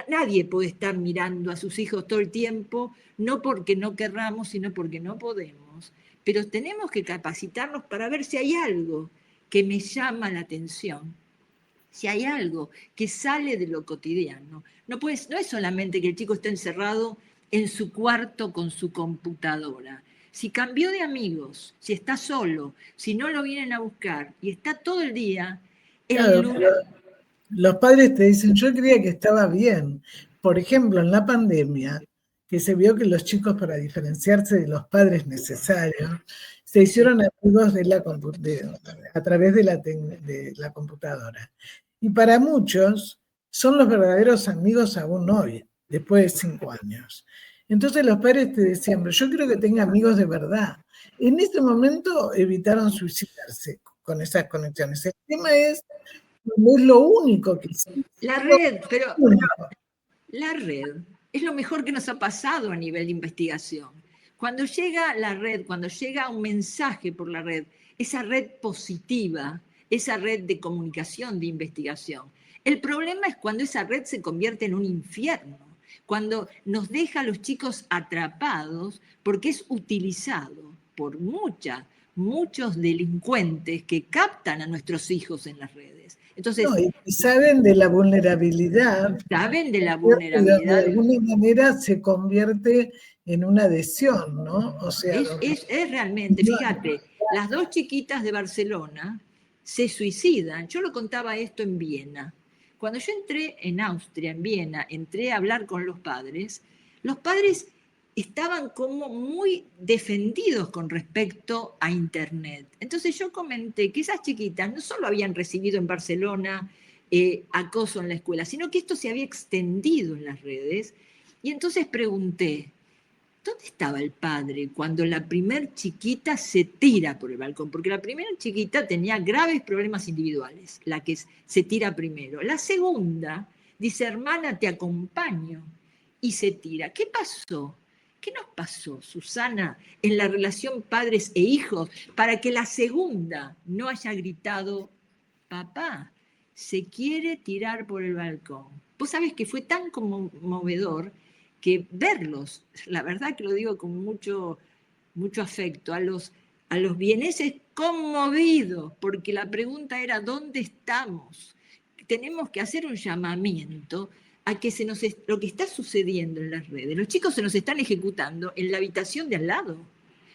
nadie puede estar mirando a sus hijos todo el tiempo, no porque no querramos, sino porque no podemos, pero tenemos que capacitarnos para ver si hay algo que me llama la atención, si hay algo que sale de lo cotidiano. No es solamente que el chico esté encerrado en su cuarto con su computadora. Si cambió de amigos, si está solo, si no lo vienen a buscar y está todo el día en lugar... Los padres te dicen, yo creía que estaba bien. Por ejemplo, en la pandemia, que se vio que los chicos, para diferenciarse de los padres necesarios, se hicieron amigos a través de la computadora. Y para muchos son los verdaderos amigos aún hoy, después de 5 años. Entonces los padres te decían, pero yo quiero que tenga amigos de verdad. En este momento evitaron suicidarse con esas conexiones. El tema es, no es lo único que existe. La red es lo mejor que nos ha pasado a nivel de investigación. Cuando llega la red, cuando llega un mensaje por la red, esa red positiva, esa red de comunicación, de investigación. El problema es cuando esa red se convierte en un infierno, cuando nos deja a los chicos atrapados porque es utilizado por muchos delincuentes que captan a nuestros hijos en las redes. Entonces, No, y saben de la vulnerabilidad. saben de la De vulnerabilidad. alguna manera se convierte en una adhesión, ¿no? O sea, Es realmente, fíjate, las dos chiquitas de Barcelona se suicidan. Yo lo contaba esto en Viena. Cuando yo entré en Austria, en Viena, entré a hablar con los padres estaban como muy defendidos con respecto a Internet. Entonces yo comenté que esas chiquitas no solo habían recibido en Barcelona acoso en la escuela, sino que esto se había extendido en las redes. Y entonces pregunté, ¿dónde estaba el padre cuando la primer chiquita se tira por el balcón? Porque la primera chiquita tenía graves problemas individuales, la que se tira primero. La segunda dice, hermana, te acompaño, y se tira. ¿Qué pasó? ¿Qué nos pasó, Susana, en la relación padres e hijos para que la segunda no haya gritado, papá, se quiere tirar por el balcón? Vos sabés que fue tan conmovedor que verlos, la verdad que lo digo con mucho afecto, a los vieneses conmovidos, porque la pregunta era, ¿dónde estamos? Tenemos que hacer un llamamiento a que lo que está sucediendo en las redes, los chicos se nos están ejecutando en la habitación de al lado.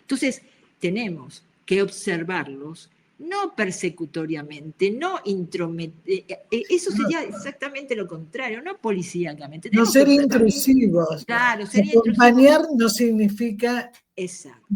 Entonces, tenemos que observarlos, no persecutoriamente, no eso sería exactamente lo contrario, no policíacamente. no ser intrusivos. Claro, sería acompañar no significa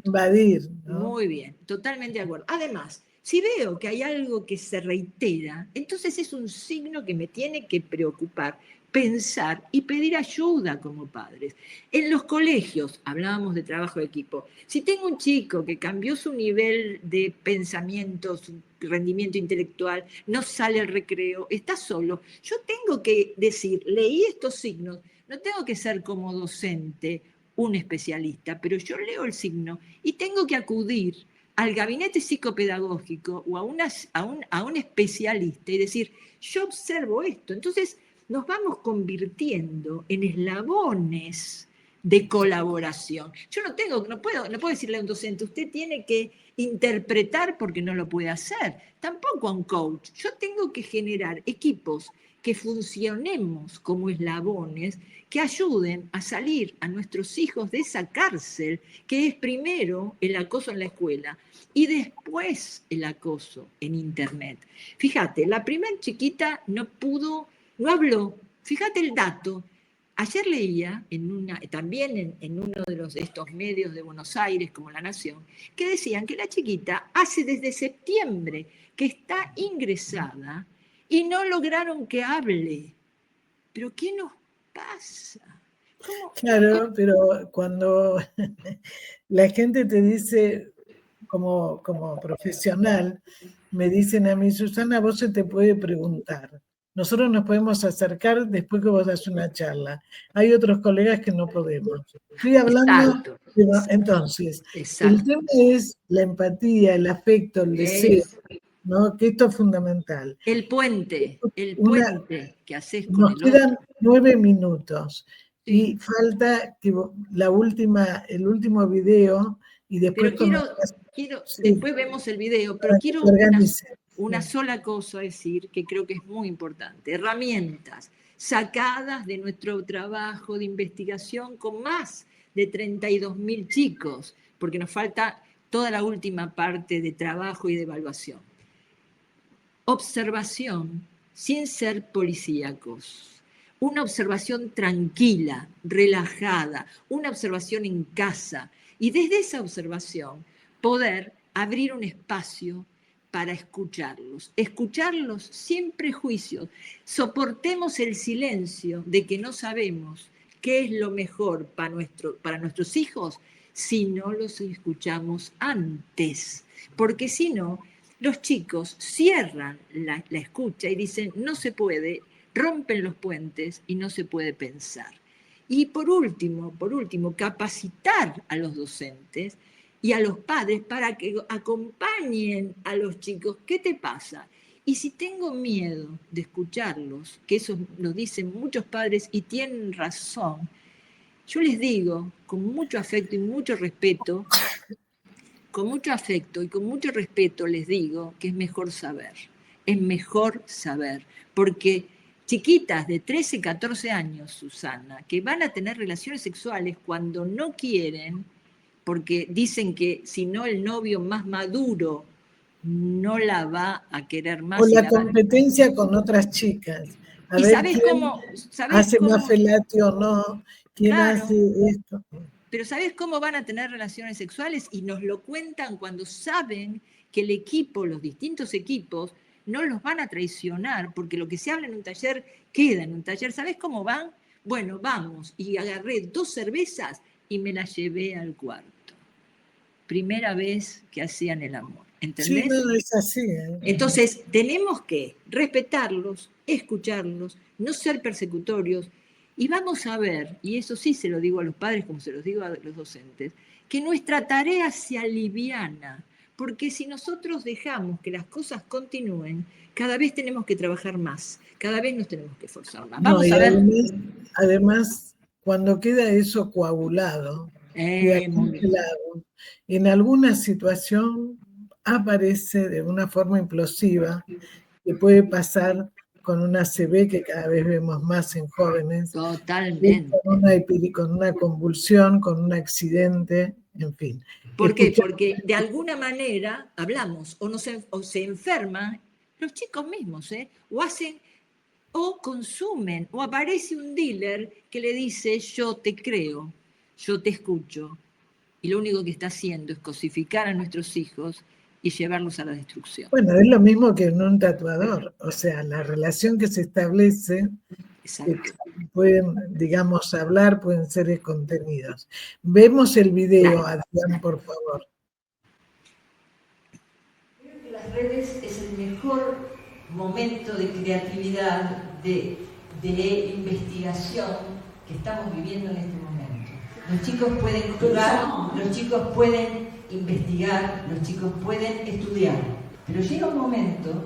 invadir, ¿no? Muy bien, totalmente de acuerdo. Además, si veo que hay algo que se reitera, entonces es un signo que me tiene que preocupar, pensar y pedir ayuda como padres. En los colegios, hablábamos de trabajo de equipo, si tengo un chico que cambió su nivel de pensamiento, su rendimiento intelectual, no sale al recreo, está solo, yo tengo que decir, leí estos signos, no tengo que ser como docente un especialista, pero yo leo el signo y tengo que acudir al gabinete psicopedagógico o a un especialista y decir, yo observo esto. Entonces nos vamos convirtiendo en eslabones de colaboración. Yo no puedo decirle a un docente, usted tiene que interpretar porque no lo puede hacer. Tampoco a un coach. Yo tengo que generar equipos que funcionemos como eslabones que ayuden a salir a nuestros hijos de esa cárcel que es primero el acoso en la escuela y después el acoso en Internet. Fíjate, la primer chiquita no habló. Fíjate el dato. Ayer leía también en uno de estos medios de Buenos Aires, como La Nación, que decían que la chiquita hace desde septiembre que está ingresada y no lograron que hable. ¿Pero qué nos pasa? Claro, pero cuando la gente te dice, como profesional, me dicen a mí, Susana, vos se te puede preguntar. Nosotros nos podemos acercar después que vos das una charla. Hay otros colegas que no podemos. Estoy hablando, entonces, el tema es la empatía, el afecto, el deseo, ¿no? Que esto es fundamental. El puente que haces con nos el quedan otro. 9 minutos y falta que el último video y después... Pero después vemos el video, pero quiero una sola cosa decir que creo que es muy importante. Herramientas sacadas de nuestro trabajo de investigación con más de 32.000 chicos, porque nos falta toda la última parte de trabajo y de evaluación. Observación sin ser policíacos. Una observación tranquila, relajada, una observación en casa. Y desde esa observación poder abrir un espacio para escucharlos sin prejuicios. Soportemos el silencio de que no sabemos qué es lo mejor para nuestros hijos si no los escuchamos antes. Porque si no, los chicos cierran la escucha y dicen, no se puede, rompen los puentes y no se puede pensar. Y por último, capacitar a los docentes y a los padres para que acompañen a los chicos. ¿Qué te pasa? Y si tengo miedo de escucharlos, que eso lo dicen muchos padres y tienen razón, yo les digo con mucho afecto y mucho respeto, les digo que es mejor saber. es mejor saber, porque chiquitas de 13, 14 años, Susana, que van a tener relaciones sexuales cuando no quieren, porque dicen que si no el novio más maduro no la va a querer más. O la competencia con otras chicas. A ver quién hace más felatio o no, quién hace esto. Pero ¿sabés cómo van a tener relaciones sexuales? Y nos lo cuentan cuando saben que el equipo, los distintos equipos, no los van a traicionar, porque lo que se habla en un taller queda en un taller. ¿Sabés cómo van? Bueno, vamos. Y agarré 2 cervezas y me las llevé al cuarto. Primera vez que hacían el amor. ¿Entendés? Sí, no, es así. Entonces, tenemos que respetarlos, escucharlos, no ser persecutorios, y vamos a ver, y eso sí se lo digo a los padres como se los digo a los docentes, que nuestra tarea se aliviana, porque si nosotros dejamos que las cosas continúen, cada vez tenemos que trabajar más, cada vez nos tenemos que esforzar más. Vamos a ver. Además, cuando queda eso coagulado, queda congelado, en alguna situación aparece de una forma implosiva, que puede pasar con una ACV que cada vez vemos más en jóvenes. Totalmente. Con una convulsión, con un accidente, en fin. ¿Por qué? Porque de alguna manera hablamos, o se enferman los chicos mismos, o hacen, o consumen, o aparece un dealer que le dice, yo te creo, yo te escucho, y lo único que está haciendo es cosificar a nuestros hijos y llevarlos a la destrucción. Bueno, es lo mismo que en un tatuador, o sea, la relación que se establece, que pueden, digamos, hablar, pueden ser contenidos. Vemos el video, Adrián, por favor. Creo que las redes es el mejor momento de creatividad, de investigación que estamos viviendo en este momento. Los chicos pueden jugar, los chicos pueden investigar, los chicos pueden estudiar, pero llega un momento,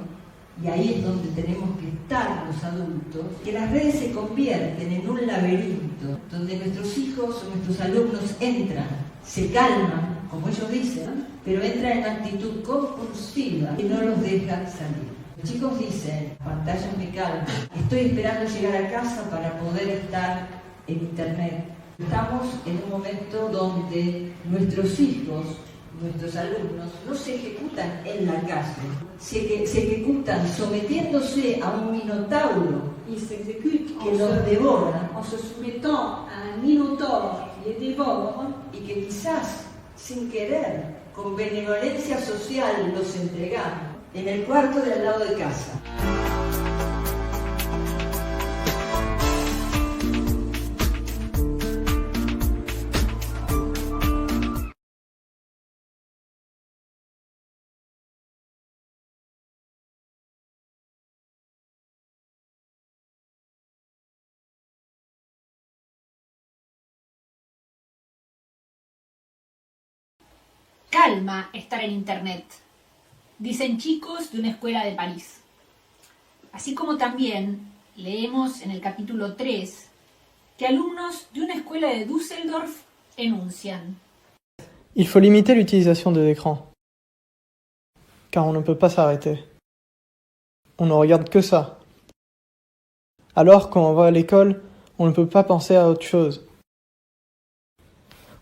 y ahí es donde tenemos que estar los adultos, que las redes se convierten en un laberinto donde nuestros hijos o nuestros alumnos entran, se calman, como ellos dicen, pero entran en actitud compulsiva y no los dejan salir. Los chicos dicen, pantallas me calman, estoy esperando llegar a casa para poder estar en internet. Estamos en un momento donde nuestros hijos, nuestros alumnos, no se ejecutan en la calle, se ejecutan sometiéndose a un minotauro que los devora, en se soumettant à un minotaure qui les dévore, y que quizás sin querer, con benevolencia social, los entregamos en el cuarto de al lado de casa. Calma estar en Internet, dicen chicos de una escuela de París. Así como también leemos en el capítulo 3 que alumnos de una escuela de Düsseldorf enuncian. Il faut limiter l'utilisation de l'écran, car on ne peut pas s'arrêter. On ne regarde que ça. Alors, quand on va à l'école, on ne peut pas penser à autre chose.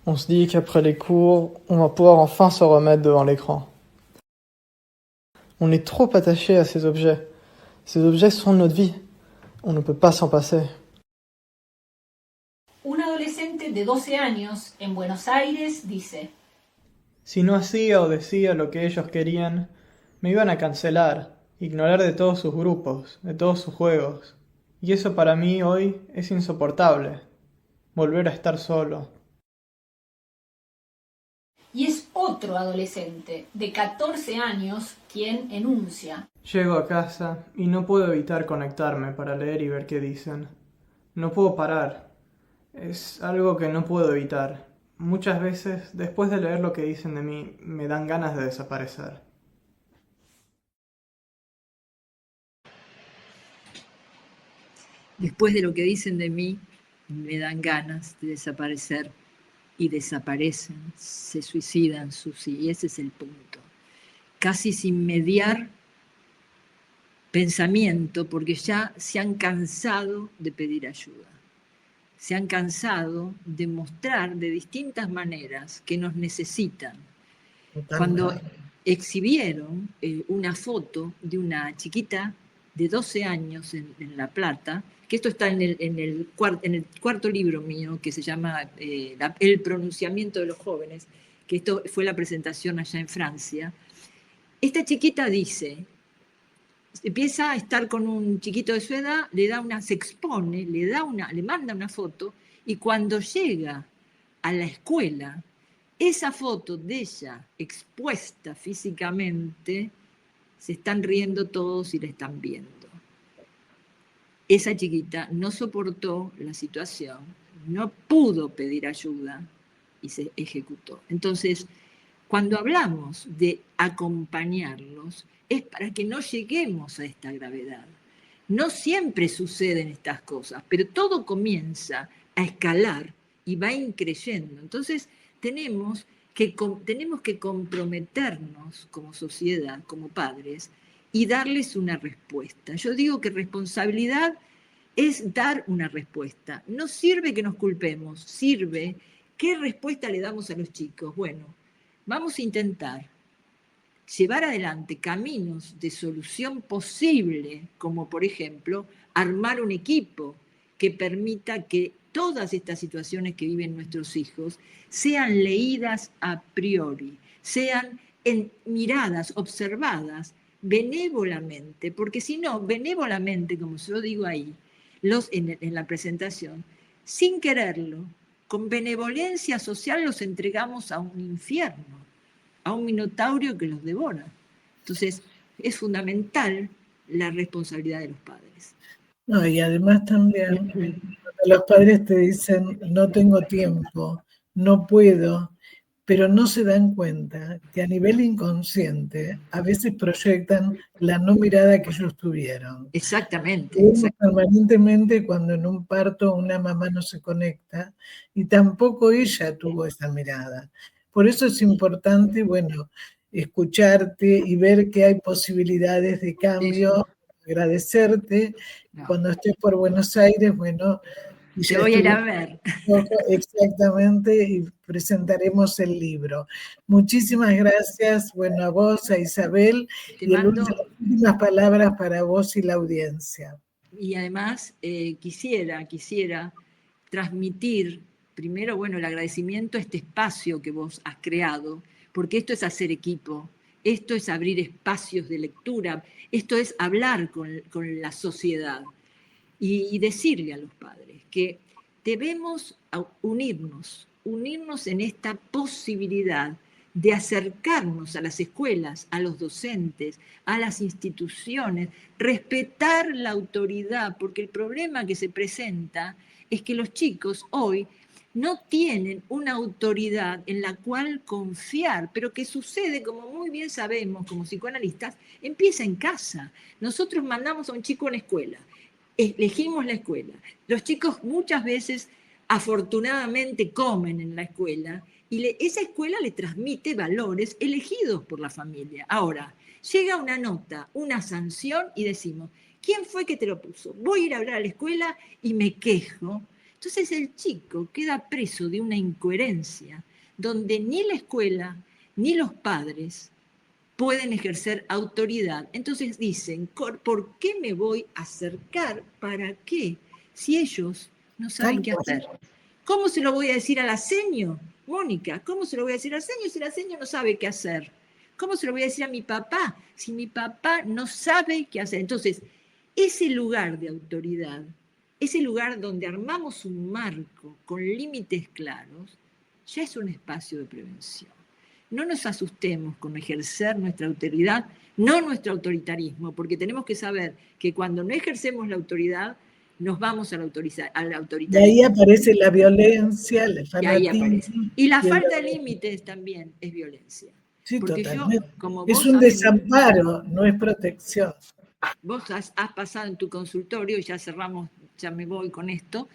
On se dit qu'après les cours, on va pouvoir enfin se remettre devant l'écran. On est trop attaché à ces objets. Ces objets sont notre vie. On ne peut pas s'en passer. Un adolescente de 12 años en Buenos Aires dice: Si no hacía o decía lo que ellos querían, me iban a cancelar, ignorar de todos sus grupos, de todos sus juegos. Y eso para mí hoy es insoportable. Volver a estar solo. Y es otro adolescente de 14 años quien enuncia. Llego a casa y no puedo evitar conectarme para leer y ver qué dicen. No puedo parar. Es algo que no puedo evitar. Muchas veces, después de leer lo que dicen de mí, me dan ganas de desaparecer. Después de lo que dicen de mí, me dan ganas de desaparecer. Y desaparecen, se suicidan, Susi, y ese es el punto. Casi sin mediar, pensamiento porque ya se han cansado de pedir ayuda. Se han cansado de mostrar de distintas maneras que nos necesitan. Cuando exhibieron una foto de una chiquita de 12 años en La Plata, que esto está en el cuarto libro mío, que se llama El pronunciamiento de los jóvenes, que esto fue la presentación allá en Francia. Esta chiquita dice, empieza a estar con un chiquito de su edad, se expone, le manda una foto, y cuando llega a la escuela, esa foto de ella expuesta físicamente, se están riendo todos y la están viendo. Esa chiquita no soportó la situación, no pudo pedir ayuda y se ejecutó. Entonces, cuando hablamos de acompañarlos, es para que no lleguemos a esta gravedad. No siempre suceden estas cosas, pero todo comienza a escalar y va increyendo. Entonces, tenemos que comprometernos como sociedad, como padres, y darles una respuesta. Yo digo que responsabilidad es dar una respuesta. No sirve que nos culpemos, sirve qué respuesta le damos a los chicos. Bueno, vamos a intentar llevar adelante caminos de solución posible, como por ejemplo armar un equipo que permita que todas estas situaciones que viven nuestros hijos sean leídas a priori, sean miradas, observadas benévolamente, porque si no, benévolamente, como yo digo ahí, en la presentación, sin quererlo, con benevolencia social los entregamos a un infierno, a un minotauro que los devora. Entonces, es fundamental la responsabilidad de los padres. No, y además también, los padres te dicen, no tengo tiempo, no puedo, pero no se dan cuenta que a nivel inconsciente a veces proyectan la no mirada que ellos tuvieron. Exactamente. Permanentemente cuando en un parto una mamá no se conecta y tampoco ella tuvo esa mirada. Por eso es importante, bueno, escucharte y ver que hay posibilidades de cambio, agradecerte. No. Cuando estés por Buenos Aires, bueno... Te voy a ir a ver. Exactamente, y presentaremos el libro. Muchísimas gracias, bueno, a vos, a Isabel, y las últimas palabras para vos y la audiencia. Y además quisiera transmitir primero, bueno, el agradecimiento a este espacio que vos has creado, porque esto es hacer equipo, esto es abrir espacios de lectura, esto es hablar con la sociedad y decirle a los padres que debemos unirnos en esta posibilidad de acercarnos a las escuelas, a los docentes, a las instituciones, respetar la autoridad, porque el problema que se presenta es que los chicos hoy no tienen una autoridad en la cual confiar, pero que sucede, como muy bien sabemos como psicoanalistas, empieza en casa. Nosotros mandamos a un chico a la escuela, elegimos la escuela. Los chicos muchas veces, afortunadamente, comen en la escuela y esa escuela le transmite valores elegidos por la familia. Ahora, llega una nota, una sanción y decimos, ¿quién fue que te lo puso? Voy a ir a hablar a la escuela y me quejo. Entonces el chico queda preso de una incoherencia donde ni la escuela ni los padres pueden ejercer autoridad. Entonces dicen, ¿por qué me voy a acercar? ¿Para qué? Si ellos no saben qué hacer. ¿Cómo se lo voy a decir a la seño, Mónica? ¿Cómo se lo voy a decir al seño si la seño no sabe qué hacer? ¿Cómo se lo voy a decir a mi papá si mi papá no sabe qué hacer? Entonces, ese lugar de autoridad, ese lugar donde armamos un marco con límites claros, ya es un espacio de prevención. No nos asustemos con ejercer nuestra autoridad, no nuestro autoritarismo, porque tenemos que saber que cuando no ejercemos la autoridad, nos vamos al autoritarismo. Y ahí aparece la violencia, el fanatismo. Y la falta de límites también es violencia. Sí, porque totalmente. como es un desamparo, no es protección. Vos has pasado en tu consultorio, y ya cerramos, ya me voy con esto.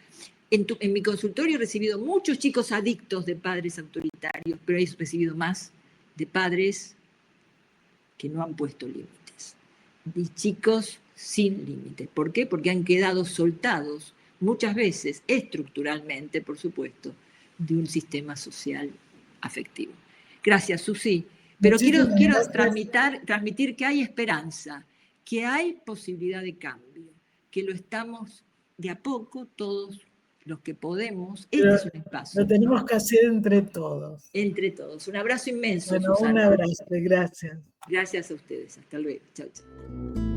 En mi consultorio he recibido muchos chicos adictos de padres autoritarios, pero he recibido más de padres que no han puesto límites. Y chicos sin límite. ¿Por qué? Porque han quedado soltados muchas veces, estructuralmente, por supuesto, de un sistema social afectivo. Gracias, Susi. Pero quiero transmitir que hay esperanza, que hay posibilidad de cambio, que lo estamos de a poco todos los que podemos. Este es un espacio. Lo tenemos que hacer entre todos. Entre todos. Un abrazo inmenso, Bueno, Susana. un abrazo, gracias. Gracias a ustedes. Hasta luego. Chao, chao.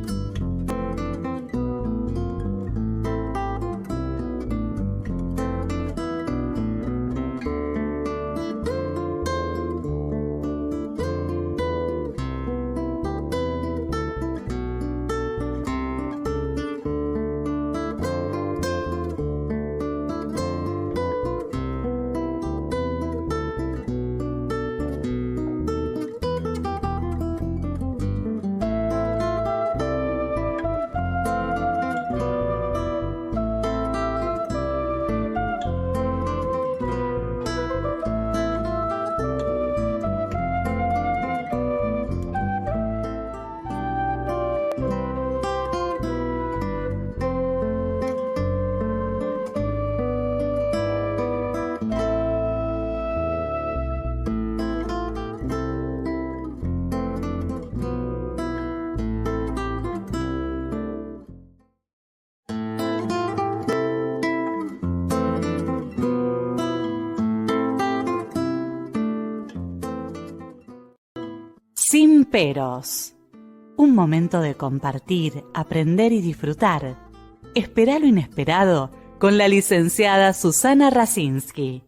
Sin peros. Un momento de compartir, aprender y disfrutar. Espera lo inesperado con la licenciada Susana Rasinski.